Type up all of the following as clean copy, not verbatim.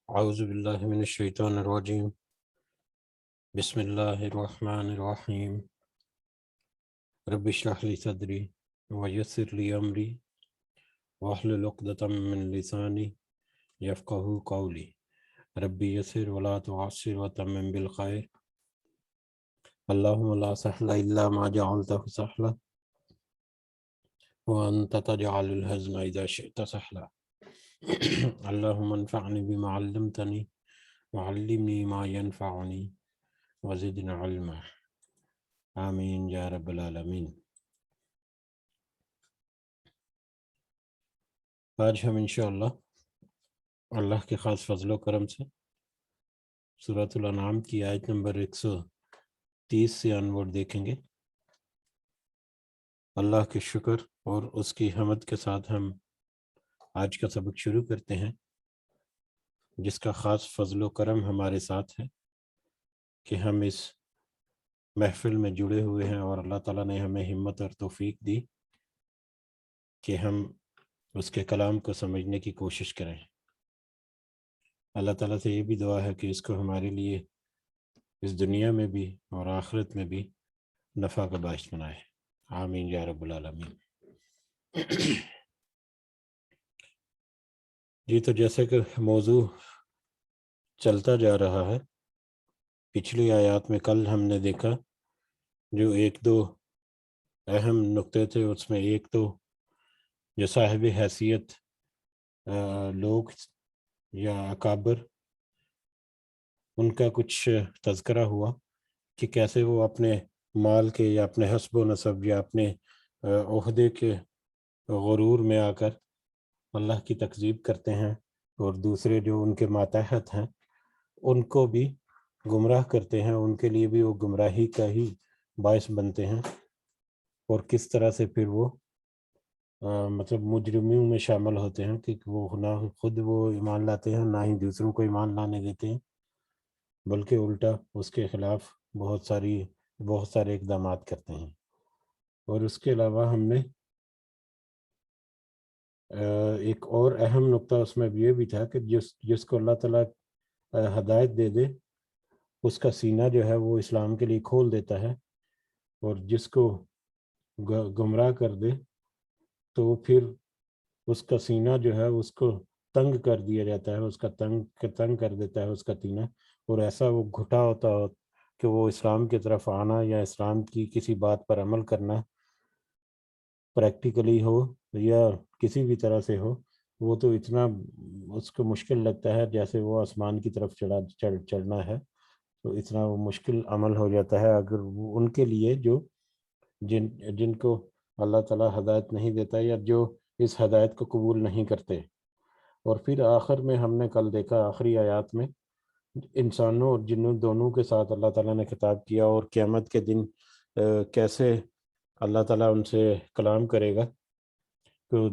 اعوذ باللہ من الشیطان الرجیم بسم اللہ الرحمن الرحیم رب اشرح لی صدری ویسر لی امری واحلل عقدۃ من لسانی یفقہوا قولی رب یسر ولا تعسر وتمم بالخیر اللہم لا سہل الا ما جعلتہ سہلا وانت تجعل الحزن اذا شئت سہلا اللہم انفعنی بما علمتنی وعلمنی ما ینفعنی وزدنا علما آمین یا رب العالمین۔ آج ہم انشاءاللہ اللہ کے خاص فضل و کرم سے سورۃ الانعام کی آیت نمبر 130 سے انورڈ دیکھیں گے۔ اللہ کے شکر اور اس کی حمد کے ساتھ ہم آج کا سبق شروع کرتے ہیں، جس کا خاص فضل و کرم ہمارے ساتھ ہے کہ ہم اس محفل میں جڑے ہوئے ہیں، اور اللہ تعالیٰ نے ہمیں ہمت اور توفیق دی کہ ہم اس کے کلام کو سمجھنے کی کوشش کریں۔ اللہ تعالیٰ سے یہ بھی دعا ہے کہ اس کو ہمارے لیے اس دنیا میں بھی اور آخرت میں بھی نفع کا باعث بنائے، آمین یا رب العالمین۔ جی، تو جیسے کہ موضوع چلتا جا رہا ہے، پچھلی آیات میں کل ہم نے دیکھا جو ایک دو اہم نقطے تھے، اس میں ایک تو جو صاحب حیثیت لوگ یا اکابر، ان کا کچھ تذکرہ ہوا کہ کیسے وہ اپنے مال کے یا اپنے حسب و نسب یا اپنے عہدے کے غرور میں آ کر اللہ کی تکذیب کرتے ہیں، اور دوسرے جو ان کے ماتحت ہیں ان کو بھی گمراہ کرتے ہیں، ان کے لیے بھی وہ گمراہی کا ہی باعث بنتے ہیں، اور کس طرح سے پھر وہ مطلب مجرموں میں شامل ہوتے ہیں کہ وہ نہ خود وہ ایمان لاتے ہیں، نہ ہی دوسروں کو ایمان لانے دیتے ہیں، بلکہ الٹا اس کے خلاف بہت سارے اقدامات کرتے ہیں۔ اور اس کے علاوہ ہم نے ایک اور اہم نقطہ اس میں یہ بھی تھا کہ جس کو اللہ تعالیٰ ہدایت دے دے، اس کا سینہ جو ہے وہ اسلام کے لیے کھول دیتا ہے، اور جس کو گمراہ کر دے تو پھر اس کا سینہ جو ہے اس کو تنگ کر دیا جاتا ہے، اس کا تنگ کر دیتا ہے اس کا سینہ، اور ایسا وہ گھٹا ہوتا ہو کہ وہ اسلام کی طرف آنا یا اسلام کی کسی بات پر عمل کرنا پریکٹیکلی ہو یا کسی بھی طرح سے ہو، وہ تو اتنا اس کو مشکل لگتا ہے جیسے وہ آسمان کی طرف چڑھنا ہے، تو اتنا وہ مشکل عمل ہو جاتا ہے اگر ان کے لیے جو جن کو اللہ تعالیٰ ہدایت نہیں دیتا یا جو اس ہدایت کو قبول نہیں کرتے۔ اور پھر آخر میں ہم نے کل دیکھا آخری آیات میں انسانوں اور جنوں دونوں کے ساتھ اللہ تعالیٰ نے خطاب کیا، اور قیامت کے دن کیسے اللہ تعالیٰ ان سے کلام کرے گا، تو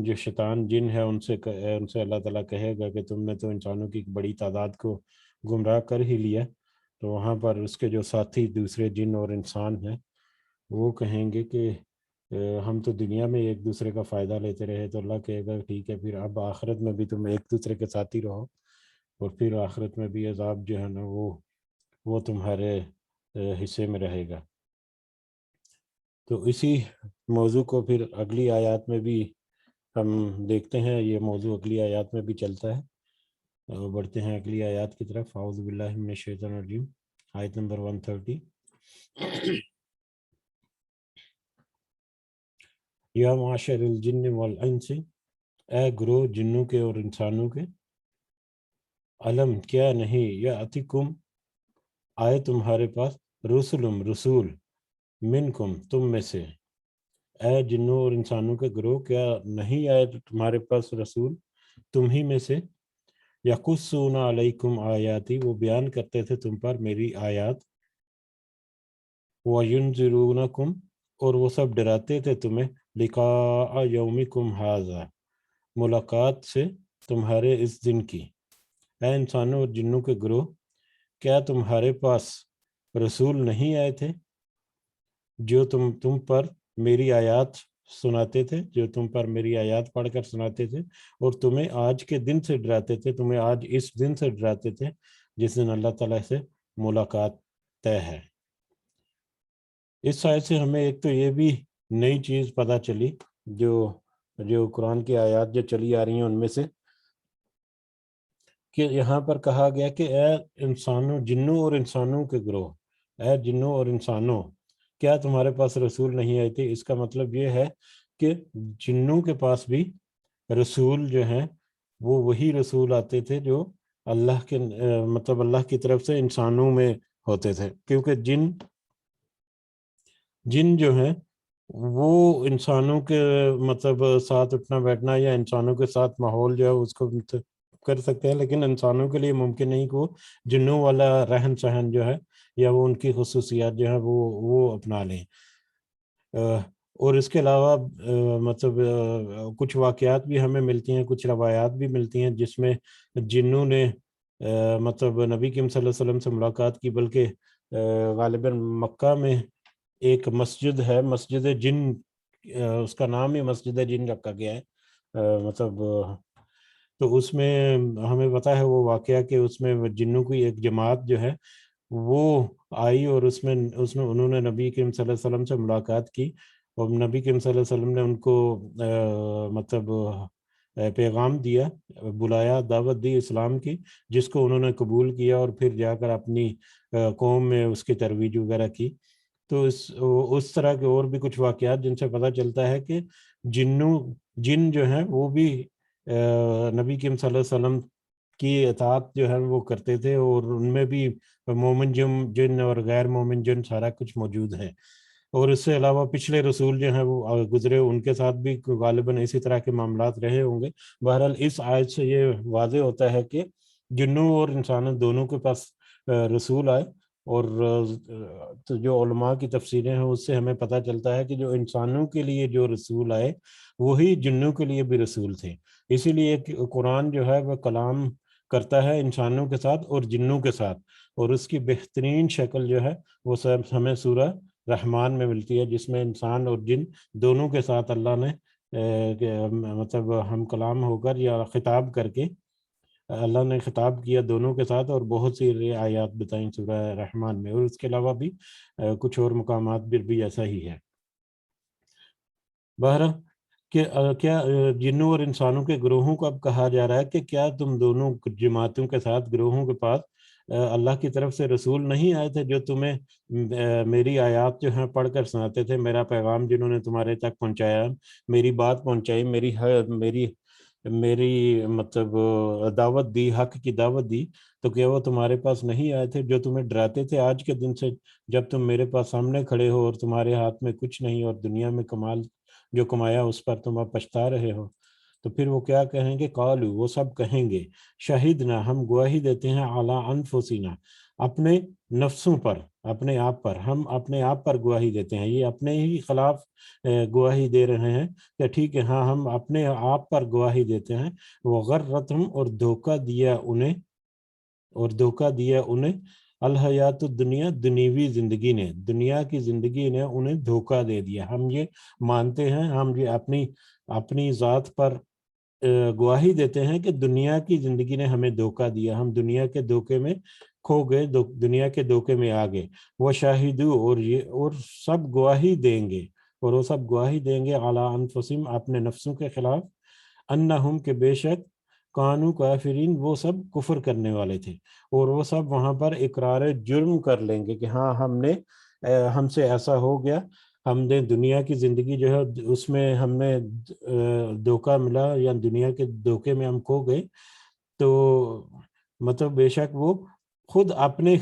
جو شیطان جن ہے ان سے اللہ تعالیٰ کہے گا کہ تم نے تو انسانوں کی بڑی تعداد کو گمراہ کر ہی لیا، تو وہاں پر اس کے جو ساتھی دوسرے جن اور انسان ہیں وہ کہیں گے کہ ہم تو دنیا میں ایک دوسرے کا فائدہ لیتے رہے، تو اللہ کہے گا ٹھیک ہے، پھر اب آخرت میں بھی تم ایک دوسرے کے ساتھی رہو، اور پھر آخرت میں بھی عذاب جو ہے نا وہ تمہارے حصے میں رہے گا۔ تو اسی موضوع کو پھر اگلی آیات میں بھی ہم دیکھتے ہیں، یہ موضوع اگلی آیات میں بھی چلتا ہے۔ بڑھتے ہیں اگلی آیات کی طرف۔ اعوذ باللہ من الشیطان الرجیم، آیت نمبر 130۔ یا معاشر الجن والانس، اے گروہ جنوں کے اور انسانوں کے، علم کیا نہیں، یا اتکم آئے تمہارے پاس، رسول منکم تم میں سے، اے جنوں اور انسانوں کے گروہ کیا نہیں آئے تمہارے پاس رسول تم ہی میں سے، یقصون علیکم آیاتی، وہ بیان کرتے تھے تم پر میری آیات، وینذرونکم، اور وہ سب ڈراتے تھے تمہیں، لقاء یومکم ھذا، ملاقات سے تمہارے اس دن کی۔ اے انسانوں اور جنوں کے گروہ، کیا تمہارے پاس رسول نہیں آئے تھے جو تم پر میری آیات سناتے تھے، جو تم پر میری آیات پڑھ کر سناتے تھے، اور تمہیں آج کے دن سے ڈراتے تھے، تمہیں آج اس دن سے ڈراتے تھے جس دن اللہ تعالیٰ سے ملاقات طے ہے۔ اس آیت سے ہمیں ایک تو یہ بھی نئی چیز پتہ چلی، جو قرآن کی آیات جو چلی آ رہی ہیں ان میں سے، کہ یہاں پر کہا گیا کہ اے انسانوں، جنوں اور انسانوں کے گروہ، اے جنوں اور انسانوں، کیا تمہارے پاس رسول نہیں آئے تھے؟ اس کا مطلب یہ ہے کہ جنوں کے پاس بھی رسول جو ہیں وہ وہی رسول آتے تھے جو اللہ کے مطلب اللہ کی طرف سے انسانوں میں ہوتے تھے، کیونکہ جن جو ہیں وہ انسانوں کے مطلب ساتھ اٹھنا بیٹھنا یا انسانوں کے ساتھ ماحول جو ہے اس کو کر سکتے ہیں، لیکن انسانوں کے لیے ممکن نہیں کہ وہ جنوں والا رہن سہن جو ہے یا وہ ان کی خصوصیات جو ہیں وہ اپنا لیں۔ اور اس کے علاوہ مطلب کچھ واقعات بھی ہمیں ملتی ہیں، کچھ روایات بھی ملتی ہیں جس میں جنوں نے مطلب نبی کریم صلی اللہ علیہ وسلم سے ملاقات کی، بلکہ غالباً مکہ میں ایک مسجد ہے، مسجد جن، اس کا نام ہی مسجد جن رکھا گیا ہے، مطلب تو اس میں ہمیں پتہ ہے وہ واقعہ کہ اس میں جنوں کی ایک جماعت جو ہے وہ آئی، اور اس میں انہوں نے نبی کریم صلی اللہ علیہ وسلم سے ملاقات کی، اور نبی کریم صلی اللہ علیہ وسلم نے ان کو مطلب پیغام دیا، بلایا، دعوت دی اسلام کی، جس کو انہوں نے قبول کیا، اور پھر جا کر اپنی قوم میں اس کی ترویج وغیرہ کی۔ تو اس طرح کے اور بھی کچھ واقعات جن سے پتہ چلتا ہے کہ جن جو ہیں وہ بھی نبی کریم صلی اللہ علیہ وسلم کی اطاعت جو ہے وہ کرتے تھے، اور ان میں بھی مومن جن اور غیر مومن جن سارا کچھ موجود ہے۔ اور اس سے علاوہ پچھلے رسول جو ہیں وہ گزرے، ان کے ساتھ بھی غالباً اسی طرح کے معاملات رہے ہوں گے۔ بہرحال اس آیت سے یہ واضح ہوتا ہے کہ جنوں اور انسانوں دونوں کے پاس رسول آئے، اور تو جو علماء کی تفسیریں ہیں اس سے ہمیں پتہ چلتا ہے کہ جو انسانوں کے لیے جو رسول آئے وہی جنوں کے لیے بھی رسول تھے۔ اسی لیے قرآن جو ہے وہ کلام کرتا ہے انسانوں کے ساتھ اور جنوں کے ساتھ، اور اس کی بہترین شکل جو ہے وہ سب ہمیں سورہ رحمان میں ملتی ہے، جس میں انسان اور جن دونوں کے ساتھ اللہ نے مطلب ہم کلام ہو کر یا خطاب کر کے اللہ نے خطاب کیا دونوں کے ساتھ، اور بہت سی آیات بتائیں سورہ رحمان میں، اور اس کے علاوہ بھی کچھ اور مقامات بھی ایسا ہی ہے۔ بہرحال کہ کیا جنوں اور انسانوں کے گروہوں کو اب کہا جا رہا ہے کہ کیا تم دونوں جماعتوں کے ساتھ گروہوں کے پاس اللہ کی طرف سے رسول نہیں آئے تھے جو تمہیں میری آیات جو ہیں پڑھ کر سناتے تھے، میرا پیغام جنہوں نے تمہارے تک پہنچایا، میری بات پہنچائی، میری مطلب دعوت دی، حق کی دعوت دی، تو کیا وہ تمہارے پاس نہیں آئے تھے جو تمہیں ڈراتے تھے آج کے دن سے، جب تم میرے پاس سامنے کھڑے ہو اور تمہارے ہاتھ میں کچھ نہیں، اور دنیا میں کمال جو کمایا اس پر تم اب پچھتا رہے ہو؟ تو پھر وہ کیا کہیں گے؟ قالو، وہ سب کہیں گے، شہدنا، ہم گواہی دیتے ہیں، علی انفسنا، اپنے نفسوں پر، اپنے آپ پر، ہم اپنے آپ پر گواہی دیتے ہیں۔ یہ اپنے ہی خلاف گواہی دے رہے ہیں کہ ٹھیک ہے ہاں ہم اپنے آپ پر گواہی دیتے ہیں، وغرتہم، اور دھوکہ دیا انہیں الحیات الدنیا، دنیوی زندگی نے، دنیا کی زندگی نے انہیں دھوکہ دے دیا۔ ہم یہ مانتے ہیں، ہم یہ اپنی ذات پر گواہی دیتے ہیں کہ دنیا کی زندگی نے ہمیں دھوکہ دیا، ہم دنیا کے دھوکے میں کھو گئے، دنیا کے دھوکے میں آ گئے۔ وہ شاہدو، اور سب گواہی دیں گے، اور وہ سب گواہی دیں گے علی انفسہم، اپنے نفسوں کے خلاف، انہم، کہ بے شک، کانو کافرین، وہ سب کفر کرنے والے تھے، اور وہ سب وہاں پر اقرار جرم کر لیں گے کہ ہاں ہم سے ایسا ہو گیا، ہم نے دنیا کی زندگی جو ہے اس میں ہم نے دھوکہ ملا، یا دنیا کے دھوکے میں ہم کھو گئے۔ تو مطلب بے شک وہ خود اپنے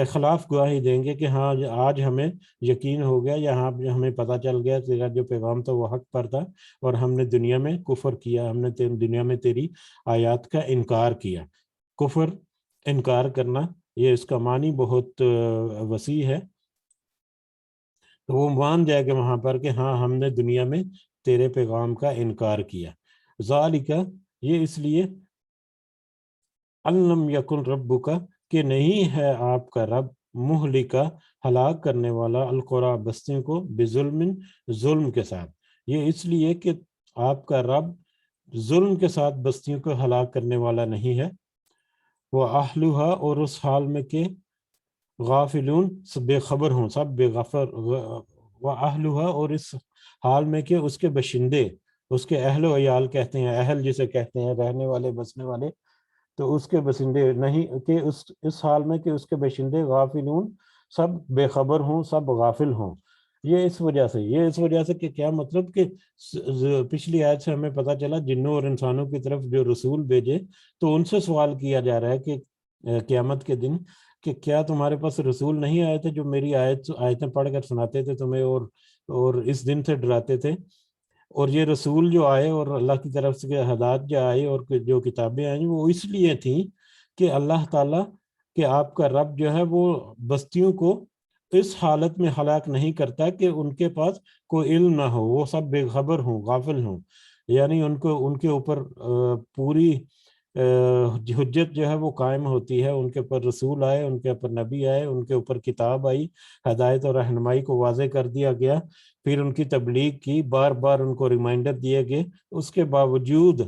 خلاف گواہی دیں گے کہ ہاں آج ہمیں یقین ہو گیا، یا ہاں ہمیں پتہ چل گیا تیرا جو پیغام تھا وہ حق پر تھا، اور ہم نے دنیا میں کفر کیا، ہم نے دنیا میں تیری آیات کا انکار کیا۔ کفر، انکار کرنا، یہ اس کا معنی بہت وسیع ہے، تو وہ مان جائے گا وہاں پر کہ ہاں ہم نے دنیا میں تیرے پیغام کا انکار کیا۔ ذالک، یہ اس لیے، علم یکن ربک، کہ نہیں ہے آپ کا رب، مہلکا، ہلاک کرنے والا، القریٰ، بستیوں کو، بظلم، ظلم کے ساتھ، یہ اس لیے کہ آپ کا رب ظلم کے ساتھ بستیوں کو ہلاک کرنے والا نہیں ہے، وہ اہلھا، اور اس حال میں کہ غافلون سب بے خبر ہوں، سب بے غفر، و اہلھا، اور اس حال میں کہ اس کے باشندے، اس کے اہل و عیال کہتے ہیں، اہل جسے کہتے ہیں رہنے والے بسنے والے، تو اس کے باشندے نہیں کہ اس حال میں کہ اس کے باشندے غافلون سب بے خبر ہوں، سب غافل ہوں۔ یہ اس وجہ سے کہ کیا مطلب کہ پچھلی آیت سے ہمیں پتہ چلا جنوں اور انسانوں کی طرف جو رسول بھیجے تو ان سے سوال کیا جا رہا ہے کہ قیامت کے دن کہ کیا تمہارے پاس رسول نہیں آئے تھے جو میری آیتیں پڑھ کر سناتے تھے تمہیں اور اس دن سے ڈراتے تھے؟ اور یہ رسول جو آئے اور اللہ کی طرف سے ہدایت جو آئی اور جو کتابیں آئیں وہ اس لیے تھیں کہ اللہ تعالیٰ کہ آپ کا رب جو ہے وہ بستیوں کو اس حالت میں ہلاک نہیں کرتا کہ ان کے پاس کوئی علم نہ ہو، وہ سب بے خبر ہوں، غافل ہوں، یعنی ان کے اوپر پوری حجت جو ہے وہ قائم ہوتی ہے، ان کے اوپر رسول آئے، ان کے اوپر نبی آئے، ان کے اوپر کتاب آئی، ہدایت اور رہنمائی کو واضح کر دیا گیا، پھر ان کی تبلیغ کی، بار بار ان کو ریمائنڈر دیے گئے، اس کے باوجود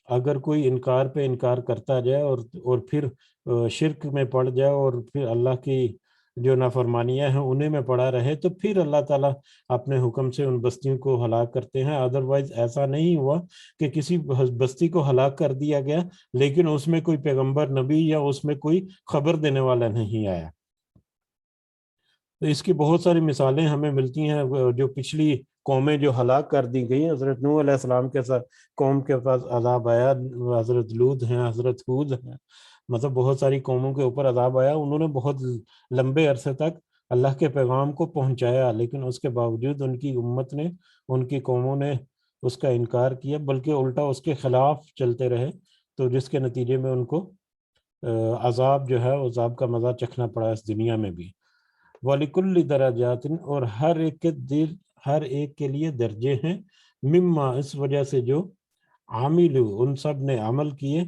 اگر کوئی انکار پہ انکار کرتا جائے اور پھر شرک میں پڑ جائے اور پھر اللہ کی جو نافرمانیاں ہیں انہیں میں پڑا رہے تو پھر اللہ تعالیٰ اپنے حکم سے ان بستیوں کو ہلاک کرتے ہیں۔ ادروائز ایسا نہیں ہوا کہ کسی بستی کو ہلاک کر دیا گیا لیکن اس میں کوئی پیغمبر نبی یا اس میں کوئی خبر دینے والا نہیں آیا۔ تو اس کی بہت ساری مثالیں ہمیں ملتی ہیں، جو پچھلی قومیں جو ہلاک کر دی گئی، حضرت نوح علیہ السلام کے ساتھ قوم کے پاس عذاب آیا، حضرت لوط ہیں، حضرت ہود ہیں، مطلب بہت ساری قوموں کے اوپر عذاب آیا، انہوں نے بہت لمبے عرصے تک اللہ کے پیغام کو پہنچایا لیکن اس کے باوجود ان کی امت نے، ان کی قوموں نے اس کا انکار کیا بلکہ الٹا اس کے خلاف چلتے رہے، تو جس کے نتیجے میں ان کو عذاب جو ہے عذاب کا مزہ چکھنا پڑا اس دنیا میں بھی۔ وَلِكُلِّ دَرَجَاتٍ، اور ہر ایک کے لیے درجے ہیں، مما، اس وجہ سے جو عاملو، ان سب نے عمل کیے،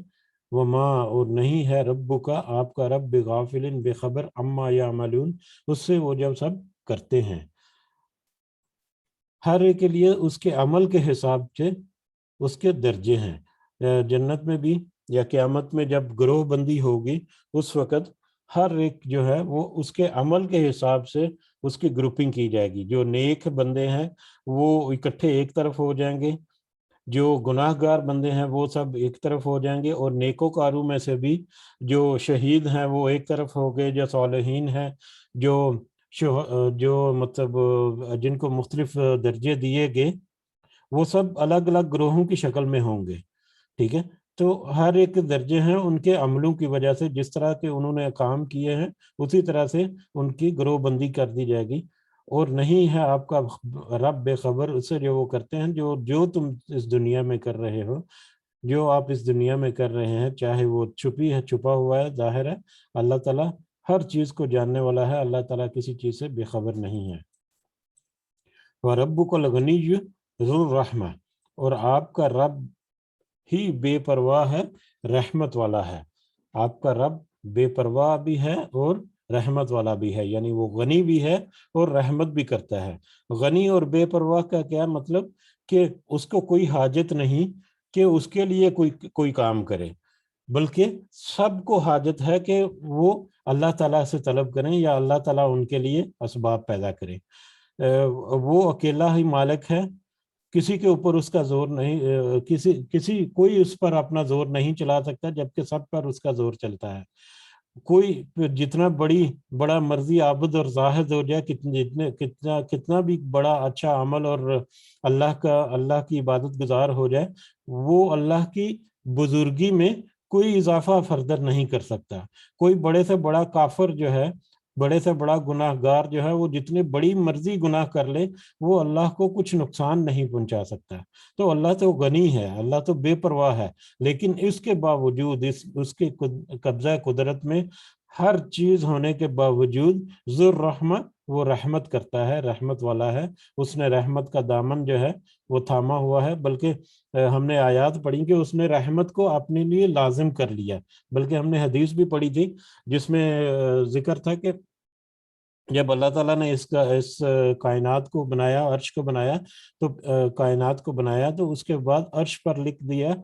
وما، اور نہیں ہے ربک، آپ کا رب، بغافل، بے خبر، عما یعملون، اس سے وہ جب سب کرتے ہیں۔ ہر ایک کے لیے اس کے عمل کے حساب سے اس کے درجے ہیں، جنت میں بھی یا قیامت میں جب گروہ بندی ہوگی اس وقت ہر ایک جو ہے وہ اس کے عمل کے حساب سے اس کی گروپنگ کی جائے گی، جو نیک بندے ہیں وہ اکٹھے ایک طرف ہو جائیں گے، جو گناہ گار بندے ہیں وہ سب ایک طرف ہو جائیں گے، اور نیکوکاروں میں سے بھی جو شہید ہیں وہ ایک طرف ہو گئے، جو صالحین ہیں، جو مطلب جن کو مختلف درجے دیے گئے وہ سب الگ الگ گروہوں کی شکل میں ہوں گے، ٹھیک ہے؟ تو ہر ایک درجے ہیں ان کے عملوں کی وجہ سے، جس طرح کے انہوں نے کام کیے ہیں اسی طرح سے ان کی گروہ بندی کر دی جائے گی، اور نہیں ہے آپ کا رب بے خبر اس سے جو وہ کرتے ہیں، جو تم اس دنیا میں کر رہے ہو، جو آپ اس دنیا میں کر رہے ہیں، چاہے وہ چھپا ہوا ہے، ظاہر ہے، اللہ تعالیٰ ہر چیز کو جاننے والا ہے، اللہ تعالیٰ کسی چیز سے بے خبر نہیں ہے۔ وَرَبُّكَ الْغَنِيُّ ذُو الرَّحْمَةِ، اور آپ کا رب ہی بے پرواہ ہے، رحمت والا ہے، آپ کا رب بے پرواہ بھی ہے اور رحمت والا بھی ہے، یعنی وہ غنی بھی ہے اور رحمت بھی کرتا ہے۔ غنی اور بے پرواہ کا کیا مطلب؟ کہ اس کو کوئی حاجت نہیں کہ اس کے لیے کوئی کام کرے، بلکہ سب کو حاجت ہے کہ وہ اللہ تعالیٰ سے طلب کریں یا اللہ تعالیٰ ان کے لیے اسباب پیدا کرے۔ وہ اکیلا ہی مالک ہے، کسی کے اوپر اس کا زور نہیں، کوئی اس پر اپنا زور نہیں چلا سکتا، جبکہ سب پر اس کا زور چلتا ہے۔ کوئی جتنا بڑا مرضی عابد اور زاہد ہو جائے، کتنا بھی بڑا اچھا عمل اور اللہ کی عبادت گزار ہو جائے، وہ اللہ کی بزرگی میں کوئی اضافہ فردر نہیں کر سکتا۔ کوئی بڑے سے بڑا کافر جو ہے، بڑے سے بڑا گناہ گار جو ہے، وہ جتنے بڑی مرضی گناہ کر لے وہ اللہ کو کچھ نقصان نہیں پہنچا سکتا۔ تو اللہ تو غنی ہے، اللہ تو بے پرواہ ہے، لیکن اس کے باوجود اس کے قبضہ قدرت میں ہر چیز ہونے کے باوجود ذو الرحمہ، وہ رحمت کرتا ہے، رحمت والا ہے، اس نے رحمت کا دامن جو ہے وہ تھاما ہوا ہے، بلکہ ہم نے آیات پڑھی کہ اس نے رحمت کو اپنے لیے لازم کر لیا، بلکہ ہم نے حدیث بھی پڑھی تھی جس میں ذکر تھا کہ جب اللہ تعالیٰ نے اس کائنات کو بنایا، عرش کو بنایا، تو کائنات کو بنایا تو اس کے بعد عرش پر لکھ دیا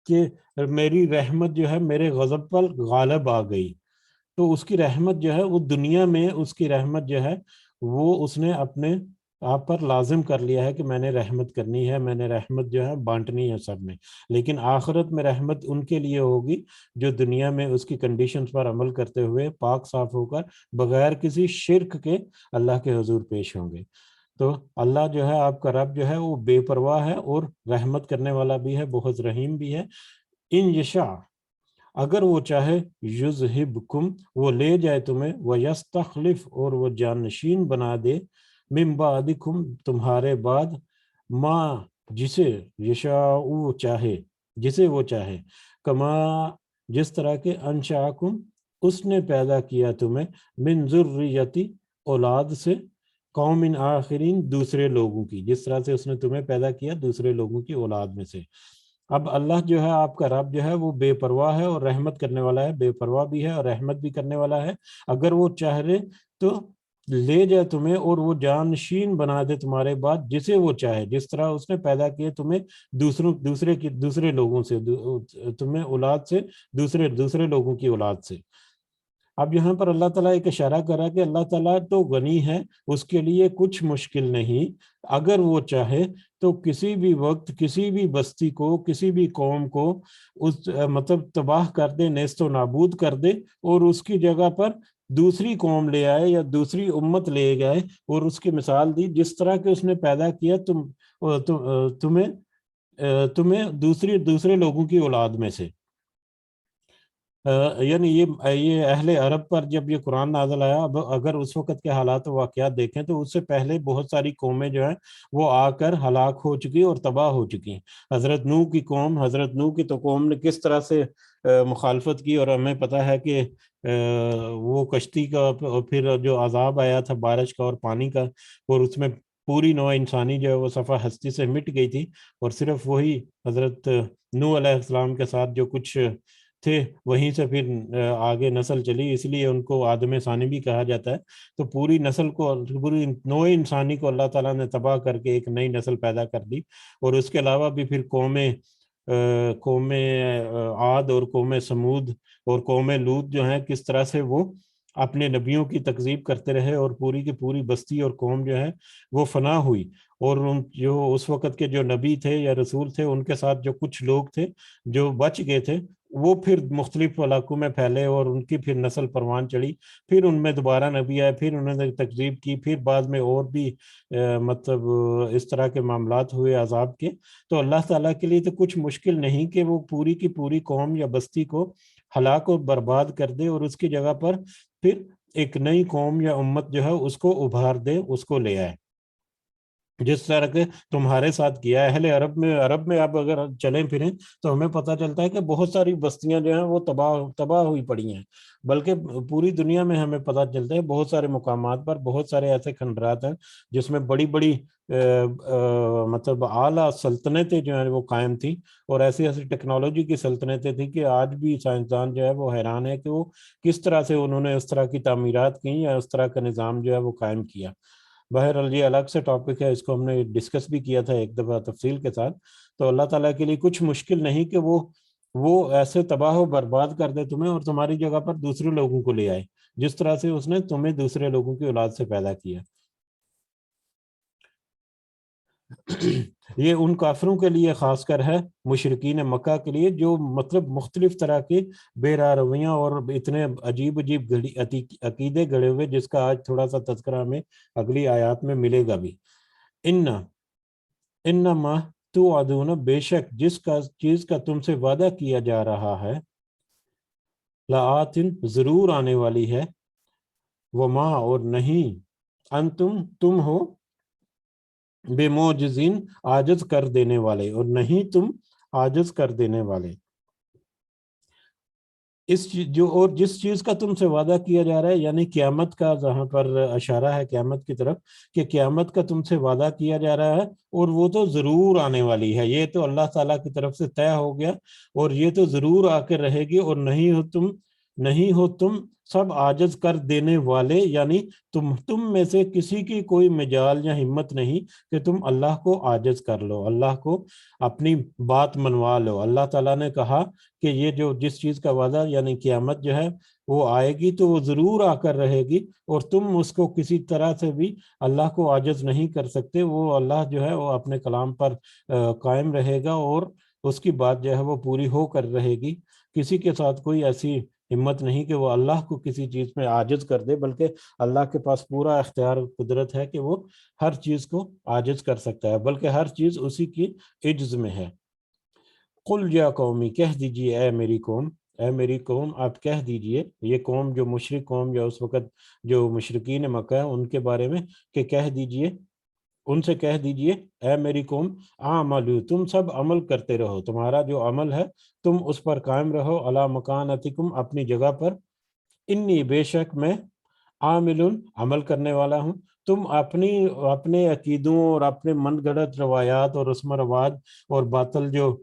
کہ میری رحمت جو ہے میرے غضب پر غالب آ گئی. تو اس کی رحمت جو ہے وہ دنیا میں، اس کی رحمت جو ہے وہ اس نے اپنے آپ پر لازم کر لیا ہے کہ میں نے رحمت کرنی ہے، میں نے رحمت جو ہے بانٹنی ہے سب میں. لیکن آخرت میں رحمت ان کے لیے ہوگی جو دنیا میں اس کی کنڈیشنز پر عمل کرتے ہوئے پاک صاف ہو کر بغیر کسی شرک کے اللہ کے حضور پیش ہوں گے. تو اللہ جو ہے آپ کا رب جو ہے وہ بے پرواہ ہے اور رحمت کرنے والا بھی ہے، بہت رحیم بھی ہے. ان یشاء، اگر وہ چاہے، یذہبکم، وہ لے جائے تمہیں، ویستخلف، اور وہ جانشین بنا دے، من بعدکم، تمہارے بعد، ما، جسے، یشاء، چاہے، جسے وہ چاہے، کما، جس طرح کے، انشاکم، اس نے پیدا کیا تمہیں، من ذریتی، اولاد سے، قوم آخرین، دوسرے لوگوں کی، جس طرح سے اس نے تمہیں پیدا کیا دوسرے لوگوں کی اولاد میں سے. اب اللہ جو ہے آپ کا رب جو ہے وہ بے پرواہ ہے اور رحمت کرنے والا ہے، بے پرواہ بھی ہے اور رحمت بھی کرنے والا ہے. اگر وہ چاہے تو لے جائے تمہیں اور وہ جانشین بنا دے تمہارے بعد جسے وہ چاہے، جس طرح اس نے پیدا کیے تمہیں دوسرے لوگوں سے، تمہیں اولاد سے، دوسرے لوگوں کی اولاد سے. اب یہاں پر اللہ تعالیٰ ایک اشارہ کرا کہ اللہ تعالیٰ تو غنی ہے، اس کے لیے کچھ مشکل نہیں. اگر وہ چاہے تو کسی بھی وقت کسی بھی بستی کو، کسی بھی قوم کو اس مطلب تباہ کر دے، نیست و نابود کر دے، اور اس کی جگہ پر دوسری قوم لے آئے یا دوسری امت لے گئے. اور اس کی مثال دی، جس طرح کہ اس نے پیدا کیا تمہیں دوسرے لوگوں کی اولاد میں سے. یعنی یہ اہل عرب پر جب یہ قرآن نازل آیا، اب اگر اس وقت کے حالات و واقعات دیکھیں تو اس سے پہلے بہت ساری قومیں جو ہیں وہ آ کر ہلاک ہو چکی اور تباہ ہو چکی. حضرت نوح کی قوم، حضرت نوح کی تو قوم نے کس طرح سے مخالفت کی، اور ہمیں پتہ ہے کہ وہ کشتی کا اور پھر جو عذاب آیا تھا بارش کا اور پانی کا، اور اس میں پوری نوع انسانی جو ہے وہ صفحہ ہستی سے مٹ گئی تھی، اور صرف وہی حضرت نوح علیہ السلام کے ساتھ جو کچھ تھے وہیں سے پھر آگے نسل چلی، اس لیے ان کو آدم ثانی بھی کہا جاتا ہے. تو پوری نسل کو، پوری نوع انسانی کو اللہ تعالیٰ نے تباہ کر کے ایک نئی نسل پیدا کر دی. اور اس کے علاوہ بھی پھر قوم عاد اور قوم سمود اور قوم لوط جو ہیں کس طرح سے وہ اپنے نبیوں کی تکذیب کرتے رہے، اور پوری کی پوری بستی اور قوم جو ہے وہ فنا ہوئی. اور جو اس وقت کے جو نبی تھے یا رسول تھے، ان کے ساتھ جو کچھ لوگ تھے جو بچ گئے تھے، وہ پھر مختلف علاقوں میں پھیلے اور ان کی پھر نسل پروان چڑھی. پھر ان میں دوبارہ نبی آئے، پھر انہوں نے تکذیب کی، پھر بعد میں اور بھی مطلب اس طرح کے معاملات ہوئے عذاب کے. تو اللہ تعالیٰ کے لیے تو کچھ مشکل نہیں کہ وہ پوری کی پوری قوم یا بستی کو ہلاک و برباد کر دے، اور اس کی جگہ پر پھر ایک نئی قوم یا امت جو ہے اس کو ابھار دے، اس کو لے آئے، جس طرح کے تمہارے ساتھ کیا ہے. اہل عرب میں اب اگر چلیں پھریں تو ہمیں پتہ چلتا ہے کہ بہت ساری بستیاں جو ہیں وہ تباہ ہوئی پڑی ہیں. بلکہ پوری دنیا میں ہمیں پتہ چلتا ہے بہت سارے مقامات پر بہت سارے ایسے کھنڈرات ہیں جس میں بڑی بڑی مطلب اعلیٰ سلطنتیں جو ہیں وہ قائم تھیں، اور ایسی ایسی ٹیکنالوجی کی سلطنتیں تھیں کہ آج بھی سائنسدان جو ہے وہ حیران ہے کہ وہ کس طرح سے انہوں نے اس طرح کی تعمیرات کی یا اس طرح کا نظام جو ہے وہ قائم کیا. بہرحال یہ الگ سے ٹاپک ہے، اس کو ہم نے ڈسکس بھی کیا تھا ایک دفعہ تفصیل کے ساتھ. تو اللہ تعالیٰ کے لیے کچھ مشکل نہیں کہ وہ ایسے تباہ و برباد کر دے تمہیں اور تمہاری جگہ پر دوسرے لوگوں کو لے آئے، جس طرح سے اس نے تمہیں دوسرے لوگوں کی اولاد سے پیدا کیا. یہ ان کافروں کے لیے خاص کر ہے، مشرکین مکہ کے لیے، جو مطلب مختلف طرح کے بے راہ رویاں اور اتنے عجیب عقیدے گڑے ہوئے، جس کا آج تھوڑا سا تذکرہ ہمیں اگلی آیات میں ملے گا بھی. انما توعدون، بے شک جس چیز کا تم سے وعدہ کیا جا رہا ہے، لآت، ضرور آنے والی ہے، وما، اور نہیں، تم ہو، بے معجزین، عاجز کر دینے والے، اور نہیں تم عاجز کر دینے والے. اور جس چیز کا تم سے وعدہ کیا جا رہا ہے، یعنی قیامت کا جہاں پر اشارہ ہے قیامت کی طرف، کہ قیامت کا تم سے وعدہ کیا جا رہا ہے اور وہ تو ضرور آنے والی ہے. یہ تو اللہ تعالیٰ کی طرف سے طے ہو گیا، اور یہ تو ضرور آ کے رہے گی. اور نہیں ہو تم سب عاجز کر دینے والے، یعنی تم میں سے کسی کی کوئی مجال یا ہمت نہیں کہ تم اللہ کو عاجز کر لو، اللہ کو اپنی بات منوا لو۔ اللہ تعالیٰ نے کہا کہ یہ جو جس چیز کا وعدہ یعنی قیامت جو ہے وہ آئے گی تو وہ ضرور آ کر رہے گی، اور تم اس کو کسی طرح سے بھی اللہ کو عاجز نہیں کر سکتے۔ وہ اللہ جو ہے وہ اپنے کلام پر قائم رہے گا، اور اس کی بات جو ہے وہ پوری ہو کر رہے گی۔ کسی کے ساتھ کوئی ایسی ہمت نہیں کہ وہ اللہ کو کسی چیز میں عاجز کر دے، بلکہ اللہ کے پاس پورا اختیار قدرت ہے کہ وہ ہر چیز کو عاجز کر سکتا ہے، بلکہ ہر چیز اسی کی عجز میں ہے۔ قل یا قومی، کہہ دیجئے اے میری قوم، اے میری قوم آپ کہہ دیجئے، یہ قوم جو مشرک قوم یا اس وقت جو مشرکین مکہ ہیں ان کے بارے میں، کہ کہہ دیجئے، ان سے کہہ دیجئے اے میری قوم اعملوا، تم سب عمل کرتے رہو، تمہارا جو عمل ہے تم اس پر قائم رہو، علی مکانتکم، اپنی جگہ پر، انی، بے شک میں، عامل، عمل کرنے والا ہوں۔ تم اپنے عقیدوں اور اپنے من گھڑت روایات اور رسم و رواج اور باطل جو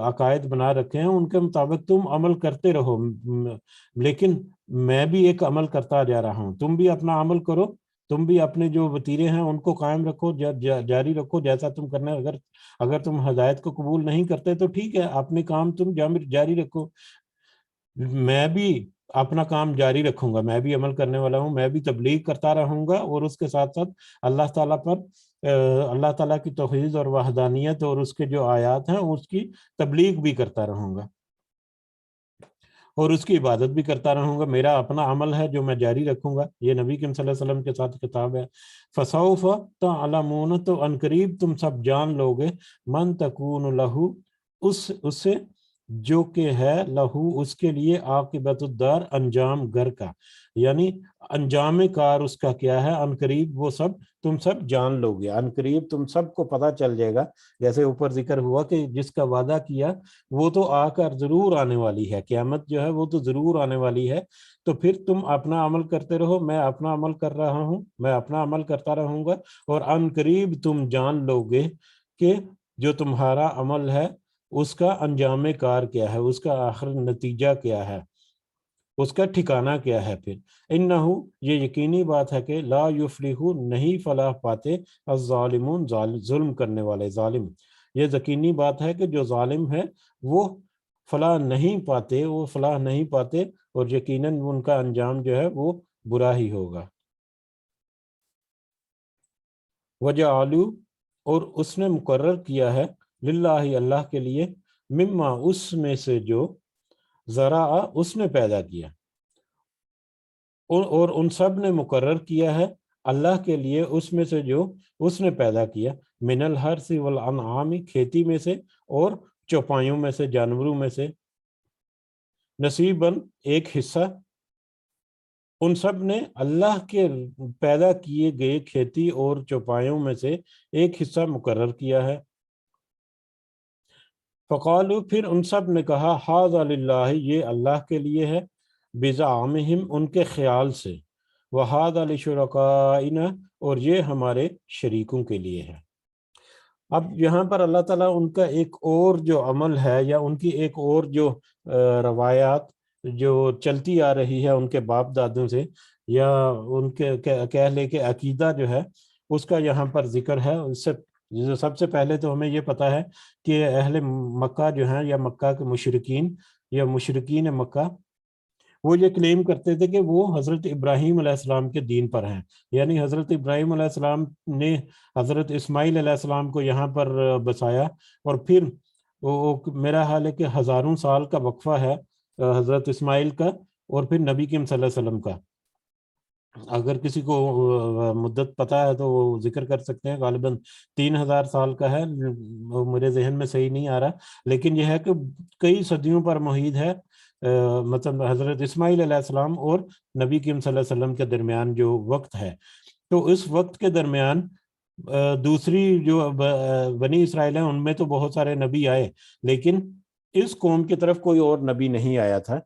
عقائد بنا رکھے ہیں ان کے مطابق تم عمل کرتے رہو، لیکن میں بھی ایک عمل کرتا جا رہا ہوں، تم بھی اپنا عمل کرو، تم بھی اپنے جو وتیرے ہیں ان کو قائم رکھو، جاری رکھو جیسا تم کرنا ہے۔ اگر تم ہدایت کو قبول نہیں کرتے تو ٹھیک ہے، اپنے کام تم جاری رکھو، میں بھی اپنا کام جاری رکھوں گا، میں بھی عمل کرنے والا ہوں، میں بھی تبلیغ کرتا رہوں گا، اور اس کے ساتھ ساتھ اللہ تعالیٰ پر اللہ تعالیٰ کی توحید اور وحدانیت اور اس کے جو آیات ہیں اس کی تبلیغ بھی کرتا رہوں گا، اور اس کی عبادت بھی کرتا رہوں گا۔ میرا اپنا عمل ہے جو میں جاری رکھوں گا۔ یہ نبی کریم صلی اللہ علیہ وسلم کے ساتھ کتاب ہے۔ فسوف تعلمون، تو عنقریب تم سب جان لوگے، من تکون لہو، اس سے جو کہ ہے لہو اس کے لیے، عاقبت الدار، انجام گھر کا، یعنی انجام کار اس کا کیا ہے، عنقریب وہ سب تم سب جان لو گے، عنقریب تم سب کو پتہ چل جائے گا۔ جیسے اوپر ذکر ہوا کہ جس کا وعدہ کیا وہ تو آ کر ضرور آنے والی ہے، قیامت جو ہے وہ تو ضرور آنے والی ہے، تو پھر تم اپنا عمل کرتے رہو، میں اپنا عمل کر رہا ہوں، میں اپنا عمل کرتا رہوں گا، اور عنقریب تم جان لو گے کہ جو تمہارا عمل ہے اس کا انجام کار کیا ہے، اس کا آخر نتیجہ کیا ہے، اس کا ٹھکانہ کیا ہے۔ پھر انہو، یہ یقینی بات ہے کہ لا یفلح، نہیں فلاح پاتے، الظالمون، ظلم کرنے والے، ظالم، یہ یقینی بات ہے کہ جو ظالم ہے وہ فلاح نہیں پاتے، وہ فلاح نہیں پاتے، اور یقیناً ان کا انجام جو ہے وہ برا ہی ہوگا۔ وجعلوا، اور اس نے مقرر کیا ہے، للہ، اللہ کے لیے، مما، اس میں سے جو، ذرا، اس نے پیدا کیا، اور ان سب نے مقرر کیا ہے اللہ کے لیے اس میں سے جو اس نے پیدا کیا، من الحرث والانعام، کھیتی میں سے اور چوپایوں میں سے، جانوروں میں سے، نصیباً، ایک حصہ، ان سب نے اللہ کے پیدا کیے گئے کھیتی اور چوپایوں میں سے ایک حصہ مقرر کیا ہے۔ فقالو، پھر ان سب نے کہا، ھذا للہ، یہ اللہ کے لیے ہے، بزعمہم، ان کے خیال سے، وھذا لشرکائنا، اور یہ ہمارے شریکوں کے لیے ہے۔ اب یہاں پر اللہ تعالیٰ ان کا ایک اور جو عمل ہے، یا ان کی ایک اور جو روایات جو چلتی آ رہی ہے ان کے باپ دادوں سے، یا ان کے کہہ لے کہ عقیدہ جو ہے اس کا یہاں پر ذکر ہے۔ اس سے سب سے پہلے تو ہمیں یہ پتہ ہے کہ اہل مکہ جو ہیں، یا مکہ کے مشرکین یا مشرکین مکہ، وہ یہ کلیم کرتے تھے کہ وہ حضرت ابراہیم علیہ السلام کے دین پر ہیں، یعنی حضرت ابراہیم علیہ السلام نے حضرت اسماعیل علیہ السلام کو یہاں پر بسایا، اور پھر میرا حال ہے کہ ہزاروں سال کا وقفہ ہے حضرت اسماعیل کا اور پھر نبی کریم صلی اللہ علیہ وسلم کا۔ اگر کسی کو مدت پتہ ہے تو وہ ذکر کر سکتے ہیں، غالباً 3000 سال کا ہے، میرے ذہن میں صحیح نہیں آ رہا، لیکن یہ ہے کہ کئی صدیوں پر محیط ہے، مطلب حضرت اسماعیل علیہ السلام اور نبی کریم صلی اللہ علیہ وسلم کے درمیان جو وقت ہے، تو اس وقت کے درمیان دوسری جو بنی اسرائیل ہیں ان میں تو بہت سارے نبی آئے، لیکن اس قوم کی طرف کوئی اور نبی نہیں آیا تھا۔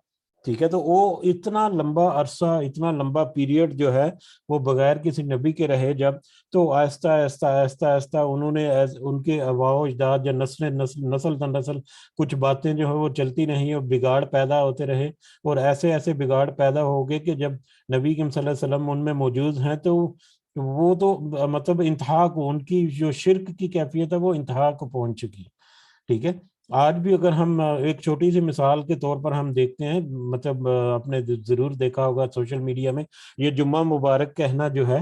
ٹھیک ہے. تو وہ اتنا لمبا عرصہ، اتنا لمبا پیریڈ جو ہے وہ بغیر کسی نبی کے رہے جب، تو آہستہ آہستہ آہستہ آہستہ انہوں نے ان کے آباء و اجداد یا نسل در نسل کچھ باتیں جو ہے وہ چلتی نہیں اور بگاڑ پیدا ہوتے رہے، اور ایسے ایسے بگاڑ پیدا ہو گئے کہ جب نبی کریم صلی اللہ علیہ وسلم ان میں موجود ہیں تو وہ تو مطلب انتہا کو، ان کی جو شرک کی کیفیت ہے وہ انتہا کو پہنچ چکی. ٹھیک ہے. آج بھی اگر ہم ایک چھوٹی سی مثال کے طور پر ہم دیکھتے ہیں، مطلب آپ نے ضرور دیکھا ہوگا سوشل میڈیا میں، یہ جمعہ مبارک کہنا جو ہے،